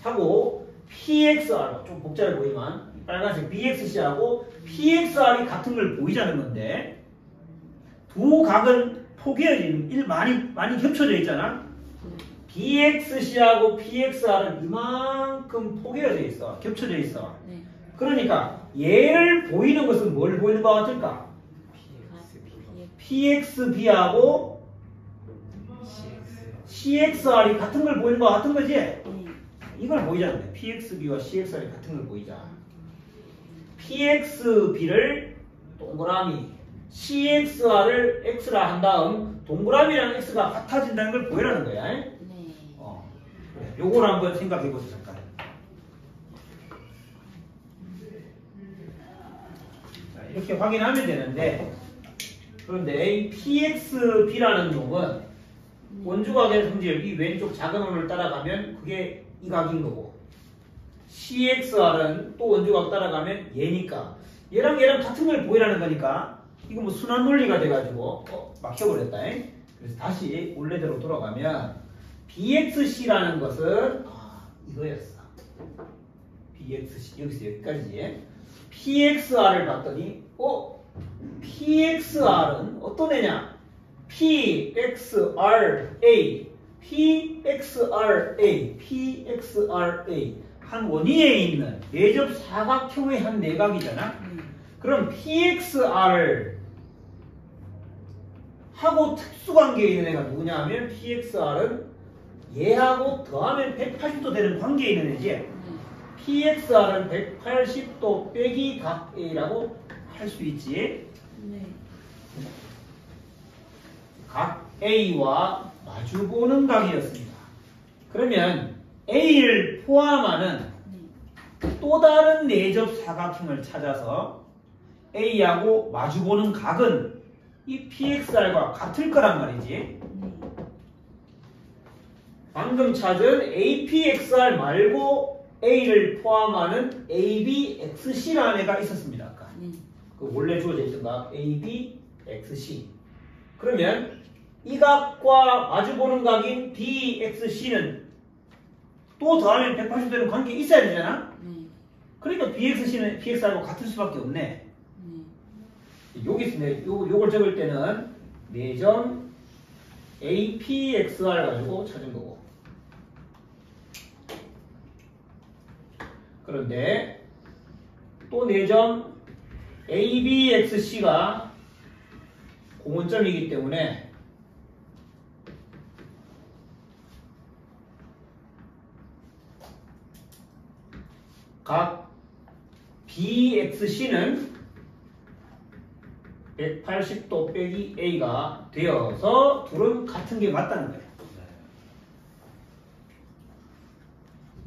A: 하고 PXR 좀 복잡해 보이지만 빨간색 BXC하고 PXR이 같은 걸 보이자는 건데 두 각은 포개어진 많이 겹쳐져 있잖아. BXC하고 PXR은 이만큼 포개어져 있어. 겹쳐져 있어.
D: 네.
A: 그러니까 얘를 보이는 것은 뭘 보이는 것 같을까? PXB하고 CXR이 같은 걸 보이는 것 같은 거지?
D: 네.
A: 이걸 보이자는데 PXB와 CXR이 같은 걸 보이자. PXB를 동그라미, CXR을 X라 한 다음 동그라미랑 X가 같아진다는 걸 보이라는 거야.
D: 네.
A: 그래. 요걸 한번 생각해 보세요. 잠깐. 자, 이렇게 확인하면 되는데 그런데 이 PXB라는 놈은 원주각의 성질 이 왼쪽 작은 원을 따라가면 그게 이 각인 거고 CXR은 또 원주각 따라가면 얘니까 얘랑 같은 걸 보이라는 거니까 이거 뭐 순환 논리가 돼가지고 막혀버렸다. 그래서 다시 원래대로 돌아가면 BXC라는 것은 이거였어. BXC 여기서 여기까지 PXR을 봤더니 PXR은 어떤 애냐? PXRA 한 원위에 있는 내접 사각형의 한 내각이잖아. 그럼 PXR 하고 특수관계에 있는 애가 누구냐 하면 PXR은 얘하고 더하면 180도 되는 관계에 있는 애지. PXR은 180도 빼기 각 A라고 할 수 있지.
D: 네.
A: 각 A와 마주보는 각이었습니다. 그러면 A를 포함하는 또 다른 내접 사각형을 찾아서 A하고 마주보는 각은 이 PXR과 같을 거란 말이지. 방금 찾은 APXR 말고 A를 포함하는 ABXC라는 애가 있었습니다. 아까. 그 원래 주어져 있던 각 ABXC. 그러면 이 각과 마주보는 각인 BXC는 또 더하면 180도 되는 관계 있어야 되잖아? 그러니까 BXC는 PXR과 같을 수밖에 없네. 여기서 요걸 적을 때는 4점 APXR 가지고 찾은 거고. 그런데 또 4점 ABXC가 공원점이기 때문에 각 BXC는 180도 빼기 A가 되어서 둘은 같은 게 맞다는 거예요.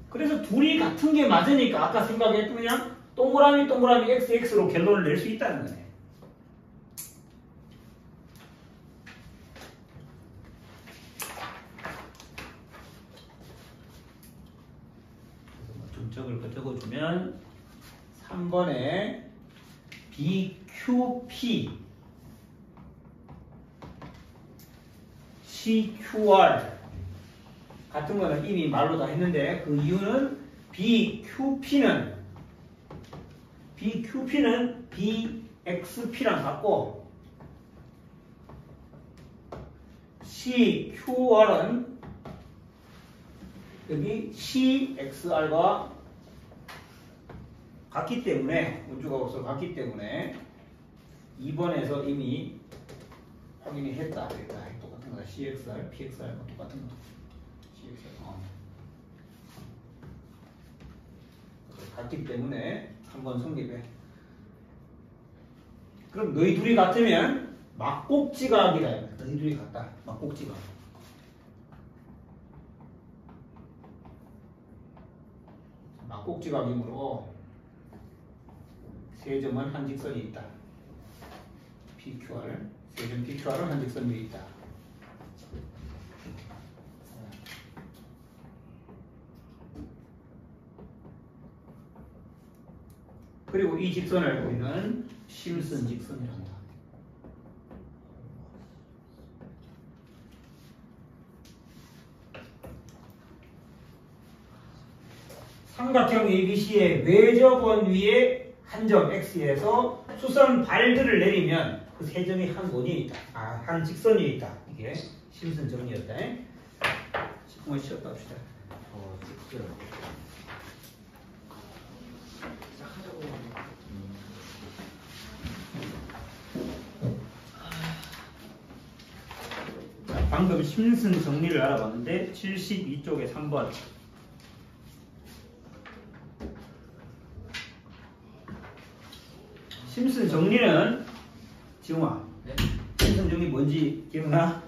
A: 그래서 둘이 같은 게 맞으니까 아까 생각했던 그냥 동그라미 XX로 결론을 낼 수 있다는 거네. 점적을 적어주면 3번에 BQP CQR 같은 거는 이미 말로 다 했는데 그 이유는 BQP는 BXP랑 같고 CQR은 여기 CXR과 같기 때문에 원주가 없어 같기 때문에 2번에서 이미 확인이 했다. 똑같은 거다. CXR, PXR과 똑같은 거. CXR. 같기 때문에 한번 성립해. 그럼 너희 둘이 같으면 막곡지각이다. 너희 둘이 같다. 막곡지각. 막곡지각이므로 세 점은 한 직선이 있다. PQR, 세 점 PQR은 한 직선이 있다. 그리고 이 직선을 우리는 심슨 직선이란다. 삼각형 ABC의 외접원 위에 한 점 x에서 수선 발들을 내리면 그 세 점이 한 원위에 있다. 한 직선 위에 있다. 이게 심슨 정리였다. 10분만 쉬었다 합시다.
B: 찍죠. 시작하자고.
A: 방금 심슨 정리를 알아봤는데 72쪽에 3번. 심슨 정리는 지웅아.
C: 네?
A: 심슨 정리 뭔지 기억나?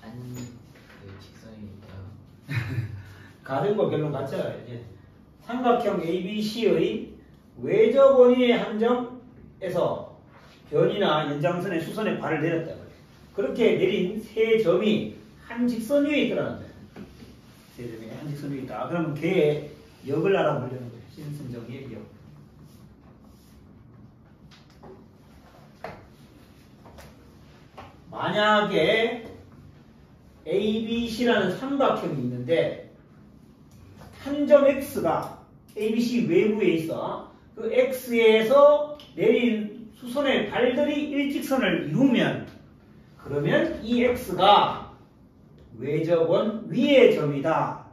C: 그 직선이니까.
A: 가는 거 결론 같잖아. 이제 삼각형 ABC의 외접 원위의 한 점에서 변이나 연장선의 수선의 발을 내렸다 그래. 그렇게 내린 세 점이 한 직선 위에 있더라는 거야. 세 점이 한 직선 위에 있다. 그러면 걔의 역을 알아보려는 거야. 심슨 정리의 역. 만약에 ABC라는 삼각형이 있는데 한 점 X가 ABC 외부에 있어. 그 X에서 내린 수선의 발들이 일직선을 이루면 그러면 이 X가 외접원 위의 점이다.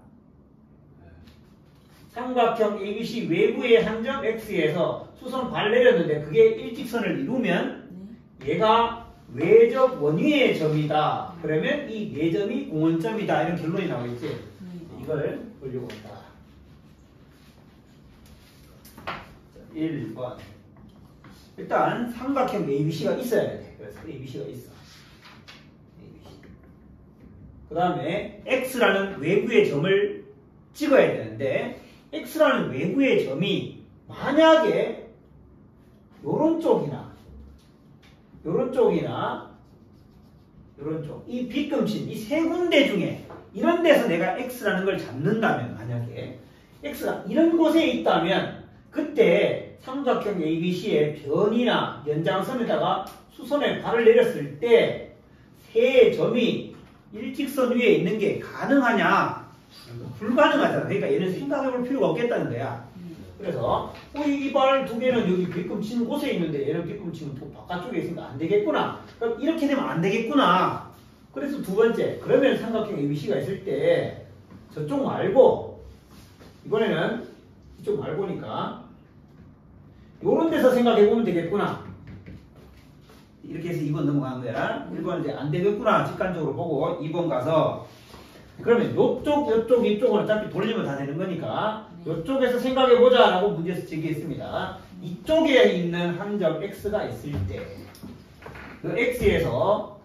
A: 삼각형 ABC 외부의 한 점 X에서 수선 발 내렸는데 그게 일직선을 이루면 얘가 외접 원위의 점이다. 그러면 이 네 점이 공원점이다. 이런 결론이 나오겠지. 이걸 보려고 한다. 1번. 일단 삼각형 ABC가 있어야 돼. 그래서 ABC가 있어. ABC. 그 다음에 X라는 외부의 점을 찍어야 되는데 X라는 외부의 점이 만약에 요런 쪽이나 요런 쪽이나 요런 쪽, 이 빗금친 이 세 군데 중에 이런 데서 내가 X라는 걸 잡는다면 만약에 X가 이런 곳에 있다면 그때 삼각형 ABC의 변이나 연장선에다가 수선의 발을 내렸을 때 세 점이 일직선 위에 있는 게 가능하냐? 불가능하잖아. 그러니까 얘는 생각해볼 필요가 없겠다는 거야. 그래서 이 발 두 개는 여기 빗금치는 곳에 있는데 얘는 빗금치는 바깥쪽에 있으니까 안 되겠구나. 그럼 이렇게 되면 안 되겠구나. 그래서 두 번째, 그러면 삼각형 ABC가 있을 때 저쪽 말고 이번에는 이쪽 말고니까 요런 데서 생각해보면 되겠구나. 이렇게 해서 2번 넘어가는 거야. 1번은 이제 안 되겠구나 직관적으로 보고 2번 가서 그러면 요쪽, 이쪽은 어차피 돌리면 다 되는 거니까 요쪽에서 생각해보자 라고 문제에서 제기했습니다. 이쪽에 있는 한 점 X가 있을 때 그 X에서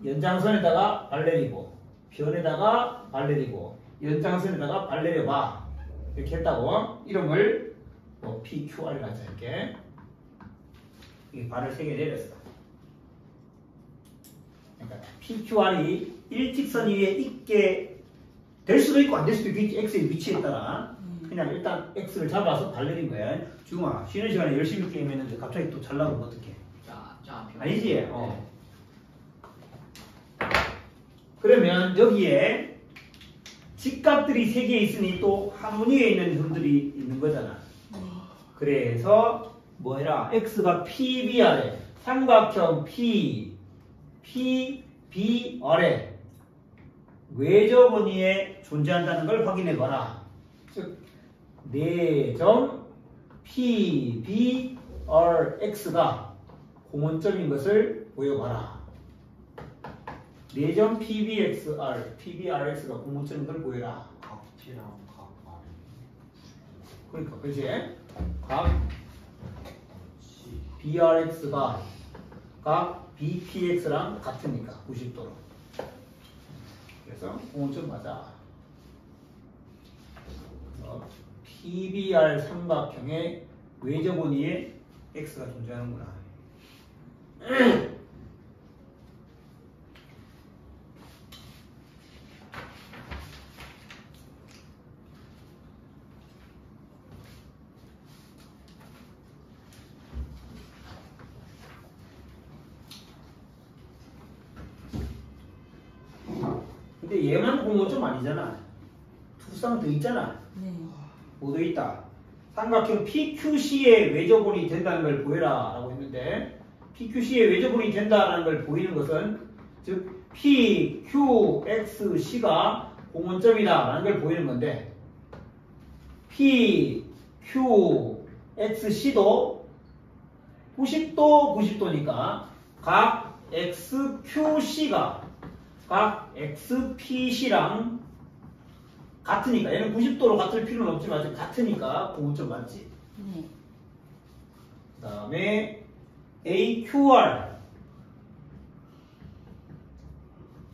A: 연장선에다가 발 내리고 변에다가 발 내리고 연장선에다가 발 내려봐. 이렇게 했다고 이름을 뭐 PQR을 하자 이렇게 이 발을 3개 내렸어. 그러니까 PQR이 일직선 위에 있게 될 수도 있고 안 될 수도 있겠지. X의 위치에 따라. 그냥 일단 X를 잡아서 발 내린 거야. 지금아 쉬는 시간에 열심히 게임했는데 갑자기 또 잘 나오면 어떡해. 아니지? 그러면 여기에 직각들이 3개 있으니 또 하모니에 있는 점들이 있는 거잖아. 그래서 뭐 해라? X가 PBR에 삼각형 PBR에 외접 원위에 존재한다는 걸 확인해 봐라. 즉, 4점 PBRX가 공원점인 것을 보여봐라. 4점 PBRX가 공원점인 걸 보여라.
B: 각 P랑 각 R.
A: 그러니까, 그렇지? 각 BRX가 각 BPX랑 같으니까 90도로. 그래서 공원점 맞아. 그래서 PBR 삼각형의 외접 원위에 X가 존재하는구나. 근데 얘만 공원점 아니잖아. 투쌍 더 있잖아.
D: 네.
A: 뭐 더 있다? 삼각형 PQC의 외접원이 된다는 걸 보여라 라고 했는데 PQC의 외접원이 된다는 걸 보이는 것은 즉 PQXC가 공원점이다 라는 걸 보이는 건데 PQXC도 90도 90도니까 각 XQC가 각 XPC랑 같으니까 얘는 90도로 같을 필요는 없지만 같으니까 공원점 맞지?
D: 네.
A: 그 다음에 AQR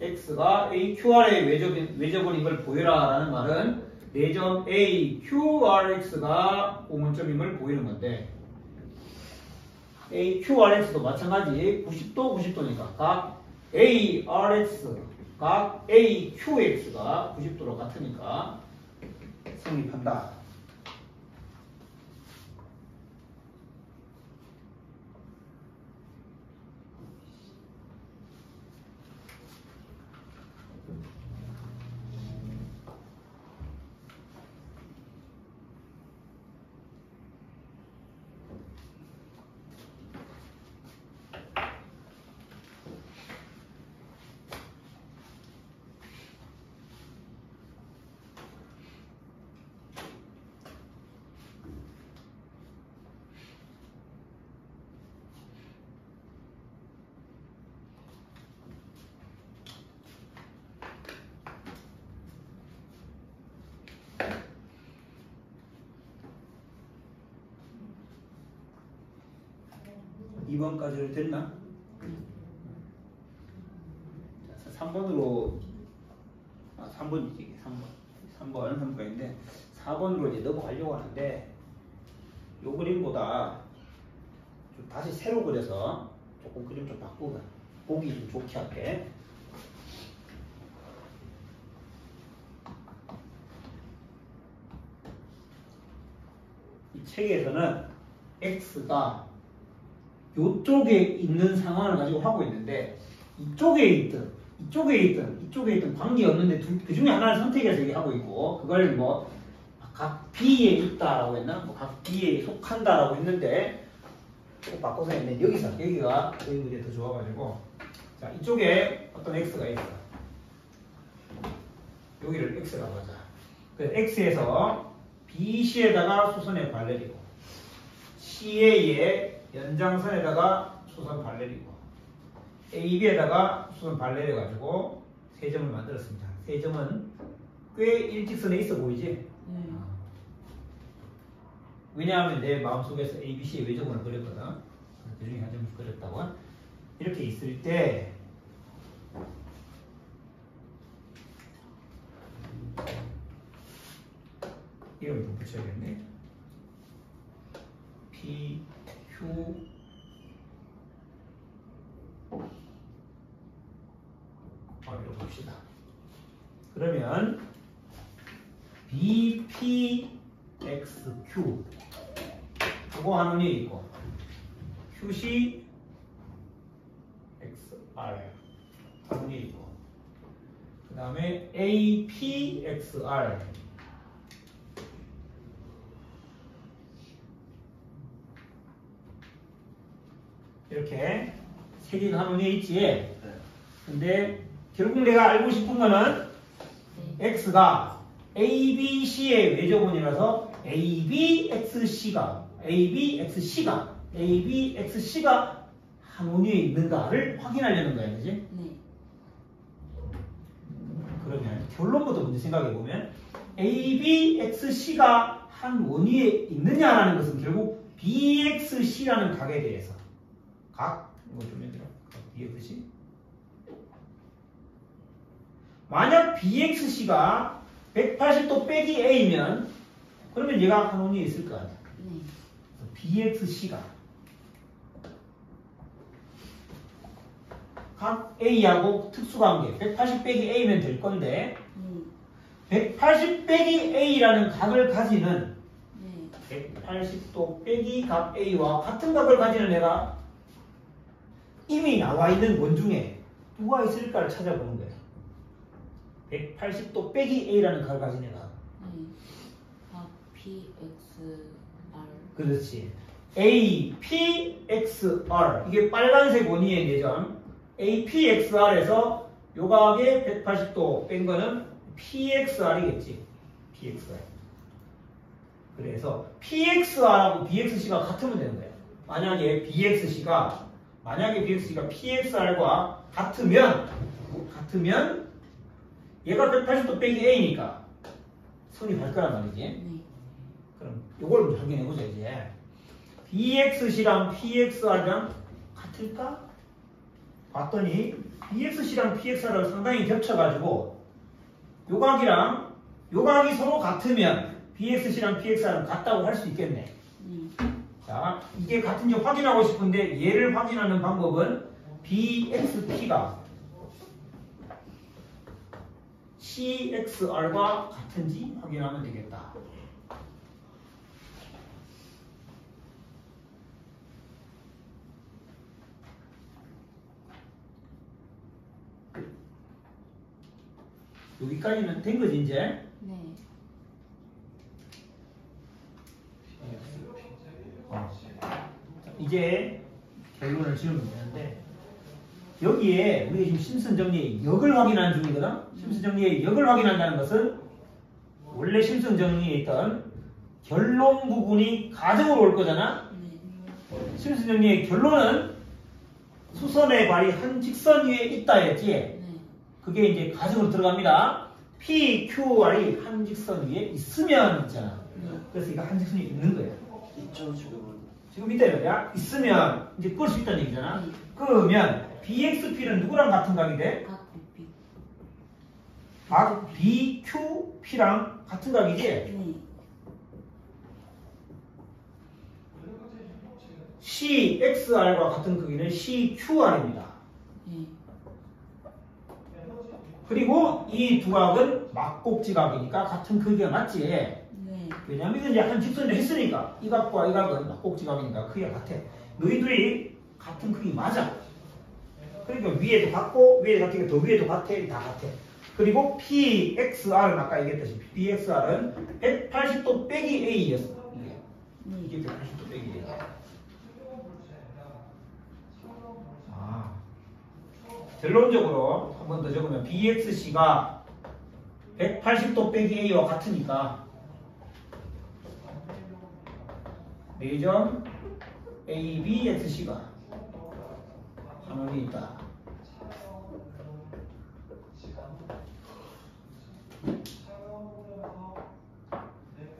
A: X가 AQR의 외접원인 걸 보여라 라는 말은 내점 AQRX가 공원점인 걸 보이는 건데 AQRX도 마찬가지 90도 90도니까 각 ARX 각 AQX가 90도로 같으니까 성립한다. (2번까지로) 됐나? 자, 3번으로 3번이지 3번 3번인데 4번으로 이제 넘어가려고 하는데 요 그림보다 좀 다시 새로 그려서 조금 그림 좀 바꾸고 보기 좀 좋게 할게. 이 책에서는 X가 이쪽에 있는 상황을 가지고 하고 있는데 이쪽에 있든 관계없는데 그 중에 하나를 선택해서 얘기하고 있고 그걸 뭐 각 B에 있다라고 했나? 뭐 각 B에 속한다라고 했는데 조금 바꿔서 했는데 여기가 저희 문제 더 좋아가지고 자 이쪽에 어떤 X가 있어. 여기를 X라고 하자. 그래서 X에서 BC에다가 수선의 발레리고 CA에 연장선에다가 수선 발레리고 AB에다가 수선 발레려 가지고 세 점을 만들었습니다. 세 점은 꽤 일직선에 있어 보이지? 왜냐하면 내 마음속에서 ABC의 외접원을 그렸거든. 그 중에 한 점을 그렸다고. 이렇게 있을 때 이름을 좀 붙여야겠네. P, Q 이렇게 봅시다. 그러면 BPXQ 그거 한원이 있고 QC XR 한원이 있고 그 다음에 APXR 이렇게 세 개가 한원이 있지. 근데 결국 내가 알고 싶은 거는 X가 ABC의 외접원이라서 ABXC가 한원위에 있는가를 확인하려는 거야, 그지?
D: 네.
A: 그러면 결론부터 먼저 생각해 보면 ABXC가 한 원위에 있느냐라는 것은 결국 BXC라는 각에 대해서 이거 좀 얘들아, BXC. 만약 BXC가 180도 빼기 A면 그러면 얘가 한 원위에 있을 거 아니야.
D: 네.
A: BXC가 각 A하고 특수관계 180 빼기 A면 될 건데 180 빼기 A라는 각을 가지는 180도 빼기 각 A와 같은 각을 가지는 애가 이미 나와 있는 원 중에 누가 있을까를 찾아보는 거예요. 180도 빼기 A라는 각을 가진 애가
D: 각 PX
A: 그렇지. A, P, X, R. 이게 빨간색 원위의 내점. A, P, X, R에서 요각의 180도 뺀 거는 PXR이겠지. PXR. 그래서 PXR하고 BXC가 같으면 되는 거예요. 만약에 BXC가 PXR과 같으면 얘가 180도 빼기 A니까 선이 갈 거란 말이지.
D: 네.
A: 그럼 이걸 확인해보자 이제. BXC랑 PXR이랑 같을까? 봤더니 BXC랑 PXR을 상당히 겹쳐가지고 요각이 서로 같으면 BXC랑 PXR은 같다고 할 수 있겠네. 자, 이게 같은지 확인하고 싶은데 얘를 확인하는 방법은 BXP가 CXR과 같은지 확인하면 되겠다. 여기까지는 된 거지 이제?
D: 네.
A: 자, 이제 결론을 지으면 되는데 여기에 우리가 지금 심슨 정리의 역을 확인하는 중이거든? 심슨 정리의 역을 확인한다는 것은 원래 심슨 정리에 있던 결론 부분이 가정으로 올 거잖아?
D: 네.
A: 심슨 정리의 결론은 수선의 발이 한 직선 위에 있다 했지?
D: 네.
A: 그게 이제 가정으로 들어갑니다. P, Q, R이 한 직선 위에 있으면 있잖아. 그래서 이거 한 직선이 있는 거예요.
B: 있죠 지금은.
A: 지금 이때 말이야. 있으면 이제 끌 수 있다는 얘기잖아. 그러면 BXP는 누구랑 같은 각이 돼?
D: 각비.
A: 각 BQP랑 같은 각이지?
D: 네.
A: CXR과 같은 크기는 CQR입니다.
D: 네.
A: 그리고 이 두 각은 막곡지각이니까 같은 크기가 맞지?
D: 네.
A: 왜냐면 이건 이제 한 직선을 했으니까 이 각과 이 각은 막곡지각이니까 크기가 같아. 너희들이 같은 크기 맞아. 그러니까 위에도 같고 위에도 같으니까 더 위에도 같아. 다 같아. 그리고 PXR은 아까 얘기했듯이 PXR은 180도 빼기 A였어. 이게 180도 빼기 A. 결론적으로 한 번 더 적으면 BXC가 180도 빼기 A와 같으니까 매점 ABXC가 하늘이 있다.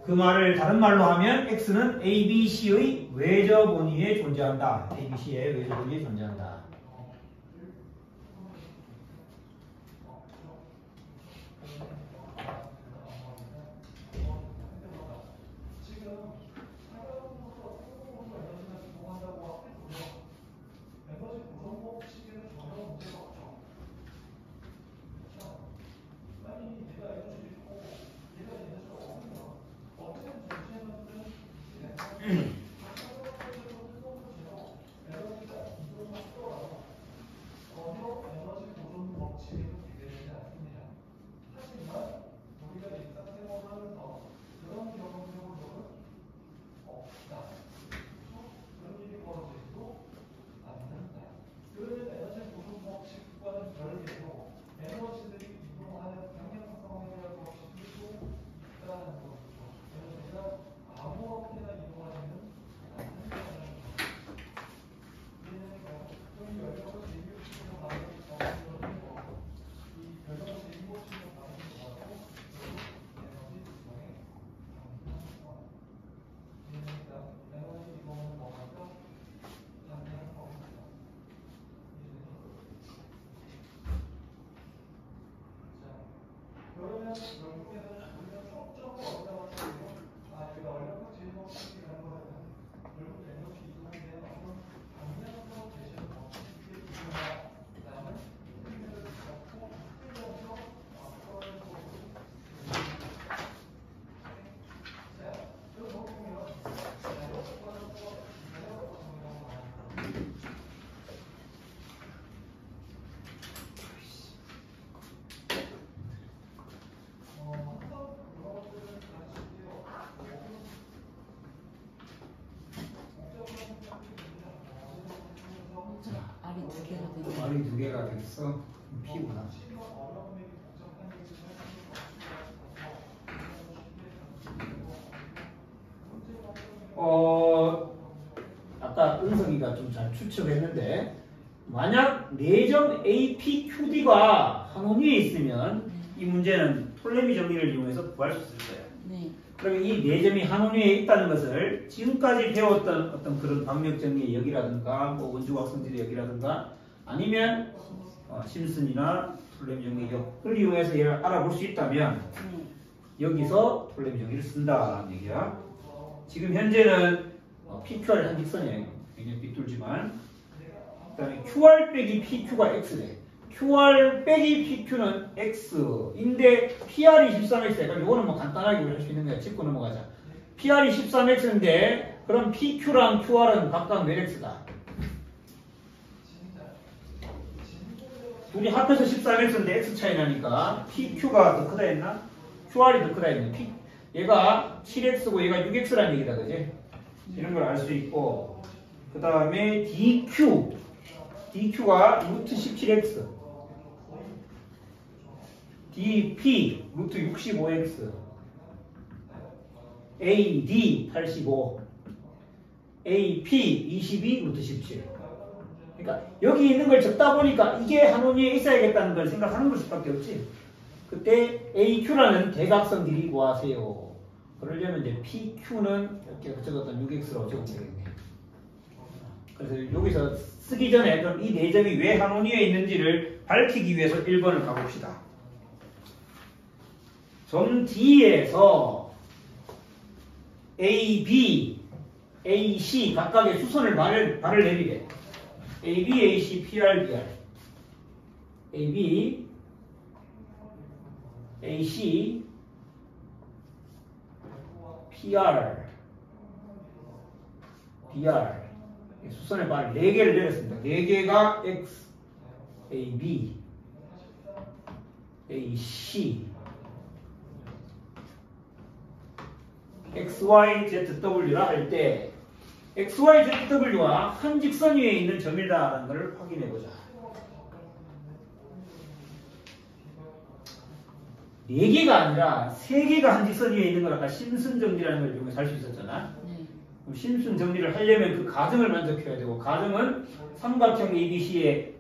A: 그 말을 다른 말로 하면 X는 ABC의 외접 원위에 존재한다. ABC의 외접 원위에 존재한다. 있어. P구나. 아까 은석이가 좀 잘 추측했는데 만약 4점 APQD가 한원위에 있으면 이 문제는 톨레미 정리를 이용해서 구할 수 있을 거예요.
D: 네.
A: 그러면 이 4점이 한원위에 있다는 것을 지금까지 배웠던 어떤 그런 방역정리의 역이라든가 뭐 원주각성질의 역이라든가 아니면 심슨이나 톨레미 정리의 역을 이용해서 얘를 알아볼 수 있다면
D: 네.
A: 여기서 톨레미 정리를 쓴다는 얘기야. 지금 현재는 PQR 한직선이에요. 굉장히 삐뚤지만 그 다음에 QR 빼기 PQ가 X래. QR 빼기 PQ는 X인데 PR이 13X야. 그럼 이거는 뭐 간단하게 할 수 있는 거야. 짚고 넘어가자. PR이 13X인데 그럼 PQ랑 QR은 각각 몇 X다? 둘이 합해서 13X인데 X 차이 나니까 PQ가 더 크다 했나? QR이 더 크다 했네. 얘가 7X고 얘가 6X라는 얘기다. 그지? 이런 걸 알 수 있고 그 다음에 DQ가 루트 17X DP 루트 65X AD 85 AP 22 루트 17 그러니까 여기 있는 걸 적다 보니까 이게 한원위에 있어야겠다는 걸 생각하는 걸 수밖에 없지. 그때 AQ라는 대각선끼리 구하세요. 그러려면 이제 PQ는 이렇게 적었던 6X로 적으면 되겠네. 그래서 여기서 쓰기 전에 그럼 이 4점이 왜 한원위에 있는지를 밝히기 위해서 1번을 가봅시다. 점 D에서 AB, AC 각각의 수선을 발을 내리래. AB, AC, PR, BR. AB, AC, PR, BR. 수선의 발을 4개를 내렸습니다. 4개가 X, AB, AC, XY, ZW라 할 때 XY, ZW와 한 직선 위에 있는 점이다라는 것을 확인해 보자. 4개가 아니라 3개가 한 직선 위에 있는 걸 아까 심슨 정리라는 걸 이용해서 할 수 있었잖아. 그럼 심슨 정리를 하려면 그 가정을 먼저 펴야 되고 가정은 삼각형 ABC의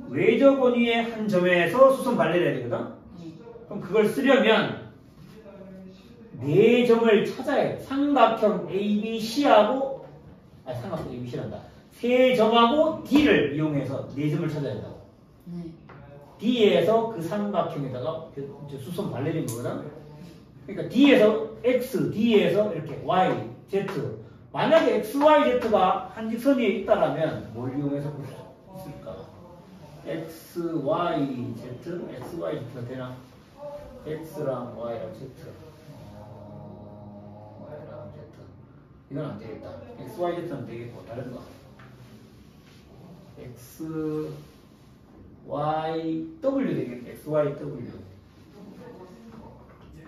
A: 외적 원위의 한 점에서 수선 발레를 해야 되거든. 그럼 그걸 쓰려면 4점을 찾아야 돼. 삼각형 ABC하고 삼각형 ABC란다. 3점하고 D를 이용해서 4점을 찾아야 된다고. D에서 그 삼각형에다가 수선 발레린 거거든. 그러니까 D에서 X, D에서 이렇게 Y, Z. 만약에 X, Y, Z가 한 직선 위에 있다라면 뭘 이용해서 볼 수 있을까? X, Y, Z, X, Y, Z가 되나? X랑 Y랑 Z. Y랑 Z. 이건 안 되겠다. X, Y, Z는 안 되겠고 다른 거. X, Y, W 되겠네. X, Y, W.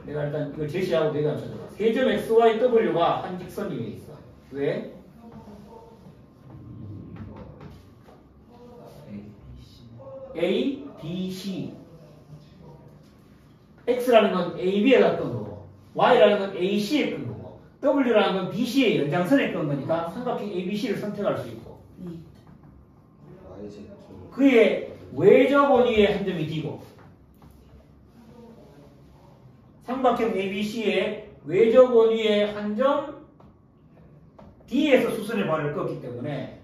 A: 내가 일단 이걸 제시하고 내가 찾아봐. 세점 X, Y, W가 한 직선 위에 있어. 왜? A, B, C. X라는 건 AB에 가까운 거고, Y라는 건 AC에 끈 거고, W라는 건 BC의 연장선에 끈 거니까 삼각형 ABC를 선택할 수 있고, 그의 외적 원위의 한 점이 D고, 삼각형 ABC의 외적 원위의 한 점 D에서 수선의 발을 껐기 때문에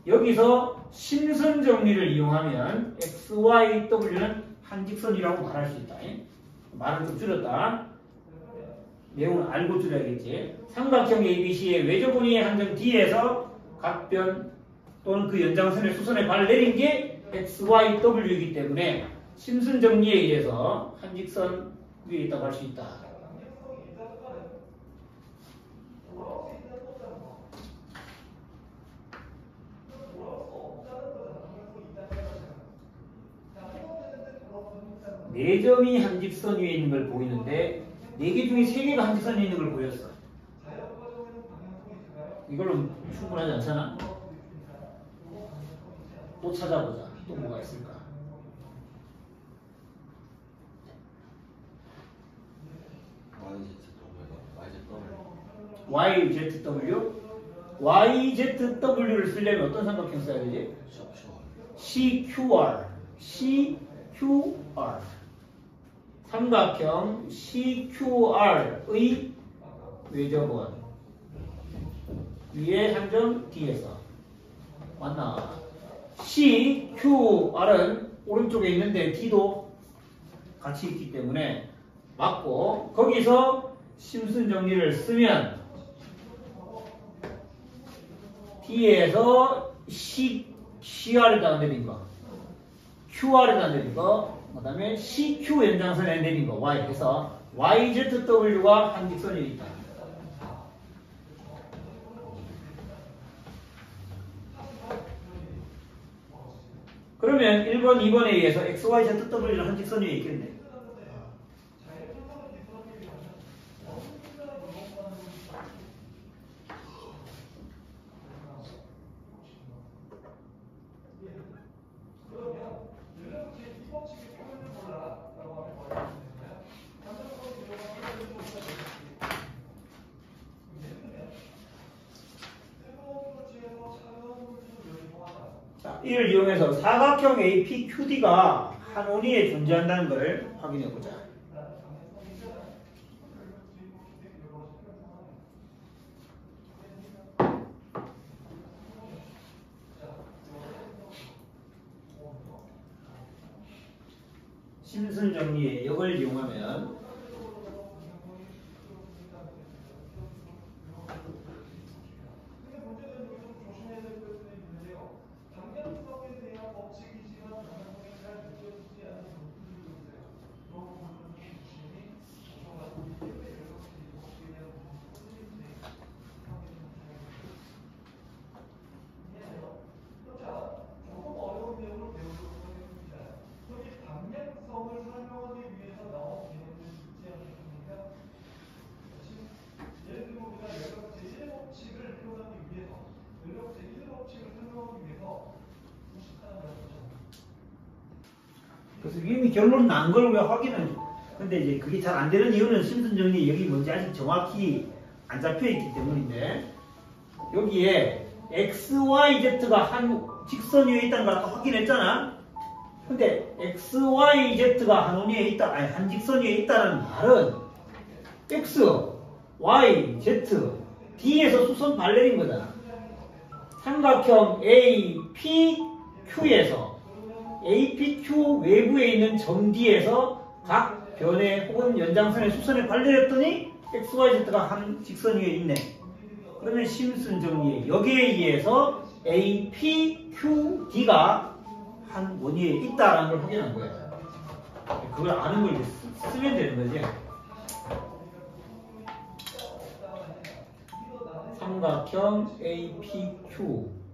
A: 여기서 심선 정리를 이용하면 X, Y, W는 한 직선이라고 말할 수 있다. 말을 좀 줄였다. 내용은 알고 줄여야겠지. 삼각형 ABC의 외적 원위의 한 점 D에서 각변 또는 그 연장선의 수선의 발을 내린 게 X, Y, W이기 때문에 심선 정리에 의해서 한 직선 위에 있다고 할 수 있다. 네 점이 한 직선 위에 있는 걸 보이는데 4개 중에 3개가 한 직선 위에 있는 걸 보였어. 이걸로 충분하지 않잖아? 또 찾아보자. 또 뭐가 있을까? YZW. YZW를 쓰려면 어떤 삼각형 써야 되지? CQR. CQR. 삼각형 CQR의 외접원. 위에 한 점, 뒤에서. 맞나? CQR은 오른쪽에 있는데 D도 같이 있기 때문에 맞고, 거기서 심슨 정리를 쓰면 D에서 CR에다 내린 거, QR에다 내린 거, 그 다음에 CQ 연장선에 내린 거, Y 해서 YZW가 한직선이 있다. 그러면 1번, 2번에 의해서 XYZW는 한직선 위에 있겠네. 이를 이용해서 사각형 APQD가 한 원위에 존재한다는 걸 확인해 보자. 심슨 정리의 역을 이용하면 그래서 이미 결론 난 걸 왜 확인을. 근데 이제 그게 잘 안 되는 이유는 심슨 정리 여기 뭔지 아직 정확히 안 잡혀 있기 때문인데, 여기에 XYZ가 한 직선 위에 있다는 걸 아까 확인했잖아. 근데 XYZ가 한 원위에 있다, 아니 한 직선 위에 있다는 말은 X, Y, Z, D에서 수선 발레린 거잖아. 삼각형 A, P, Q에서 APQ 외부에 있는 점 D에서 각 변의 혹은 연장선의 수선에 관련했더니 XYZ가 한 직선 위에 있네. 그러면 심슨 정리에 여기에 의해서 APQD가 한 원위에 있다라는 걸 확인한 거야. 그걸 아는 걸 이제 쓰면 되는 거지. 삼각형 APQ와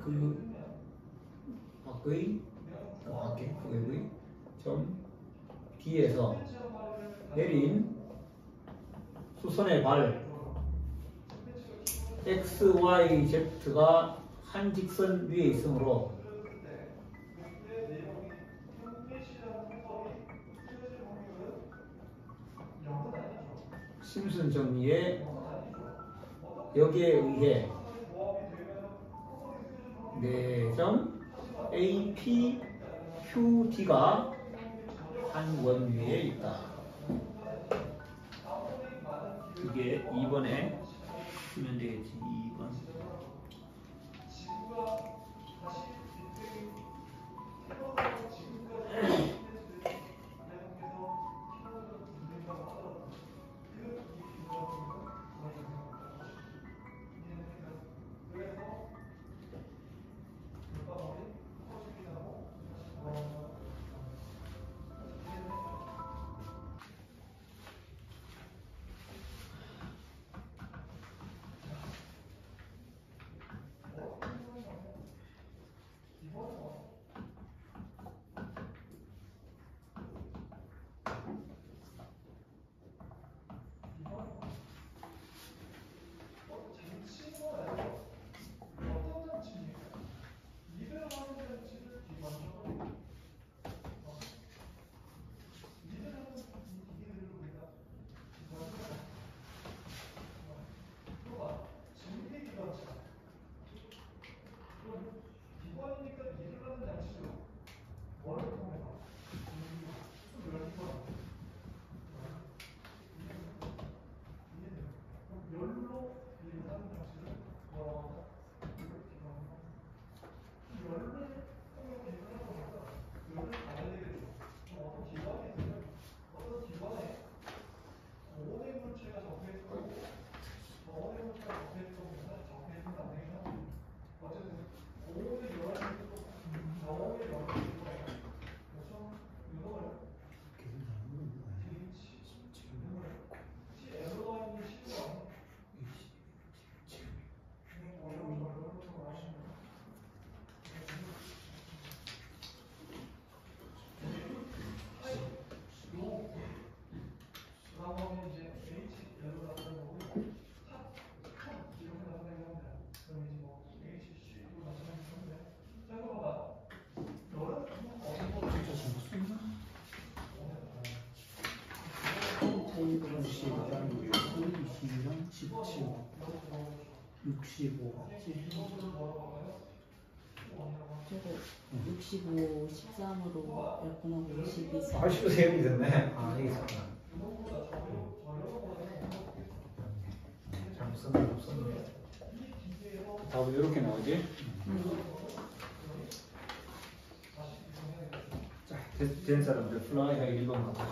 A: 그 밖의 외부의 점 D에서 내린 수선의 발 XYZ가 한 직선 위에 있으므로 심슨 정리의 여기에 의해 내점 APQD가 한 원 위에 있다. 이게 2번에 쓰면 되겠지. 2번. 65.
D: 저거 65, 13으로 약분하고 52, 4.
A: 83이 됐네. 아, 여기 있었구나. 잘못 썼네. 답은 이렇게 나오지? 자, 된 사람들 플라이하게 1번 가보자.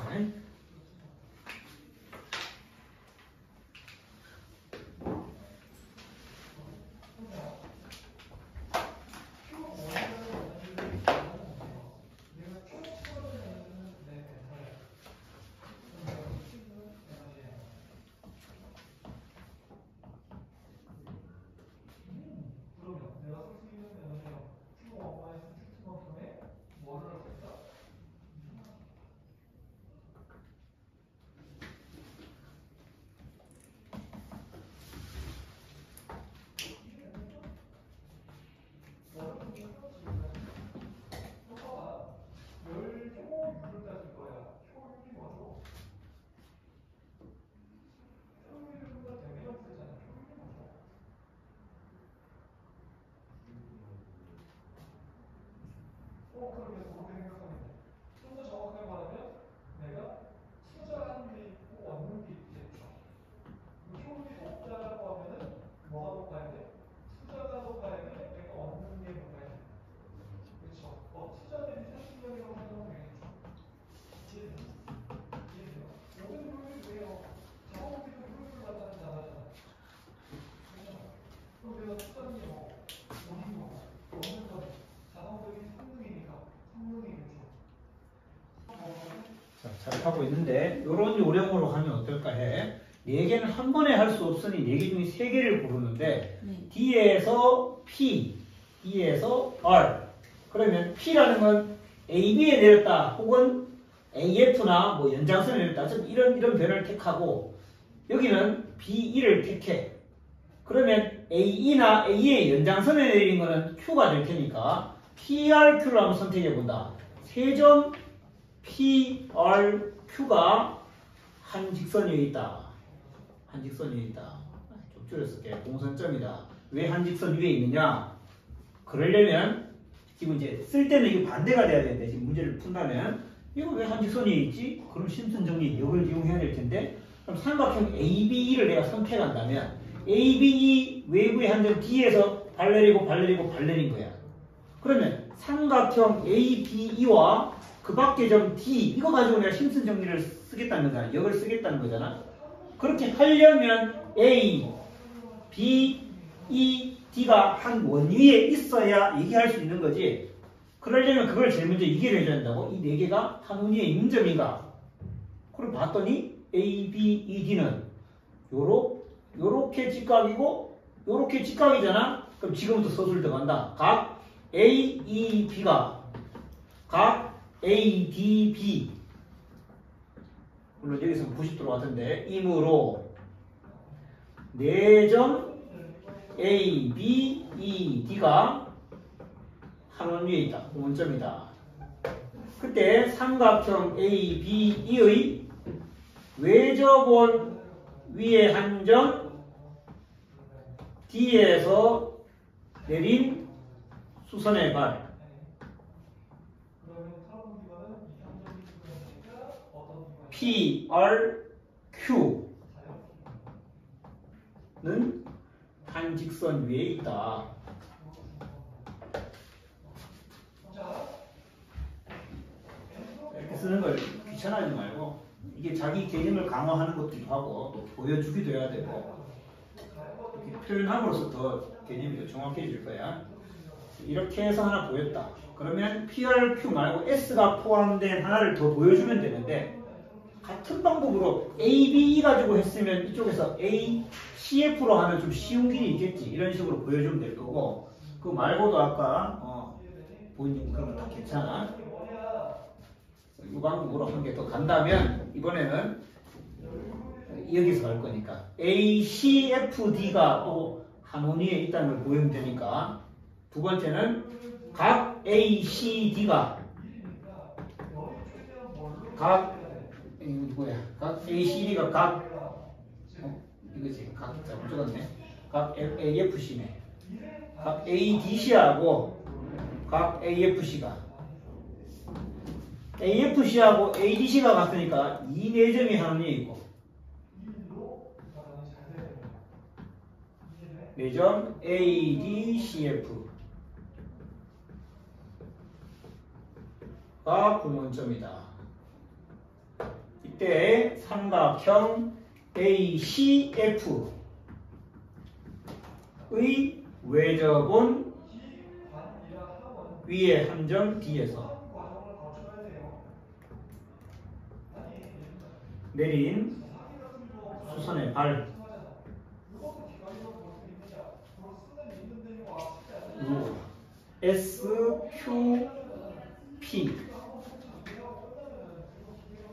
A: 잘 하고 있는데 이런 요령으로 하면 어떨까 해. 4개는 한 번에 할 수 없으니 4개 중에 3개를 고르는데 D에서 P, D에서 R. 그러면 P라는 건 AB에 내렸다 혹은 AF나 뭐 연장선에 내렸다. 이런 변을 택하고 여기는 BE를 택해. 그러면 AE나 A의 연장선에 내린 거는 Q가 될 테니까 PRQ를 한번 선택해 본다. 3점 PRQ가 한 직선 위에 있다. 한 직선 위에 있다. 좀 줄였을게. 공선점이다. 왜 한 직선 위에 있느냐? 그러려면 지금 이제 쓸 때는 이게 반대가 돼야 되는데 지금 문제를 푼다면 이거 왜 한 직선 위에 있지? 그럼 심슨 정리 역을 이용해야 될 텐데 그럼 삼각형 ABE를 내가 선택한다면 ABE 외부의 한 점 D에서 발 내리고 거야. 그러면 삼각형 ABE와 그 밖의 점 D 이거 가지고 내가 심슨 정리를 쓰겠다는 거잖아. 역을 쓰겠다는 거잖아. 그렇게 하려면 A, B, E, D가 한 원위에 있어야 얘기할 수 있는 거지. 그러려면 그걸 제일 먼저 이해를 해줘야 한다고. 이 4개가 한 원위에 있는 점인가. 그럼 봤더니 A, B, E, D는 요렇게 직각이고 요렇게 직각이잖아. 그럼 지금부터 서술 들어간다. 각 A, E, B가 각 A, D, B 물론 여기서 90도 같은데 이므로 4점 A, B, E, D가 한 원 위에 있다. 원점이다. 그때 삼각형 A, B, E의 외접원 위에 한 점 D에서 내린 수선의 발 P, R, Q는 한 직선 위에 있다. 이렇게 쓰는 걸 귀찮아하지 말고 이게 자기 개념을 강화하는 것도 하고 또 보여주기도 해야 되고 이렇게 표현함으로써 더 개념이 더 정확해질 거야. 이렇게 해서 하나 보였다. 그러면 PRQ 말고 S가 포함된 하나를 더 보여주면 되는데 같은 방법으로 ABE 가지고 했으면 이쪽에서 A, CF로 하면 좀 쉬운 길이 있겠지. 이런 식으로 보여주면 될 거고 그 말고도 아까 보인 그런 건 다 괜찮아. 이 방법으로 한 개 더 간다면 이번에는 여기서 갈 거니까 ACFD가 또 한 원위에 있다는 걸 보이면 되니까 두 번째는 각 ACD가 각 ACD가 각 이거지. 각 잘못 적었네. 각 AFC네. 각 ADC하고 각 AFC가 AFC하고 ADC가 같으니까 이 네 점이 하나에 있고 네 점 ADCF 가 구문점이다. 이때 삼각형 ACF의 외접은 위에 한 점 D에서 내린 수선의 발 SQP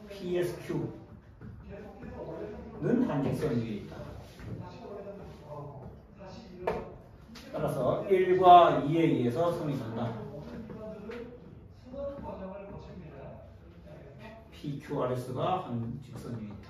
A: PSQ는 한직선 위에 있다. 따라서 1과 2에 의해서 선이 간다. PQRS가 한 직선 위에 있다.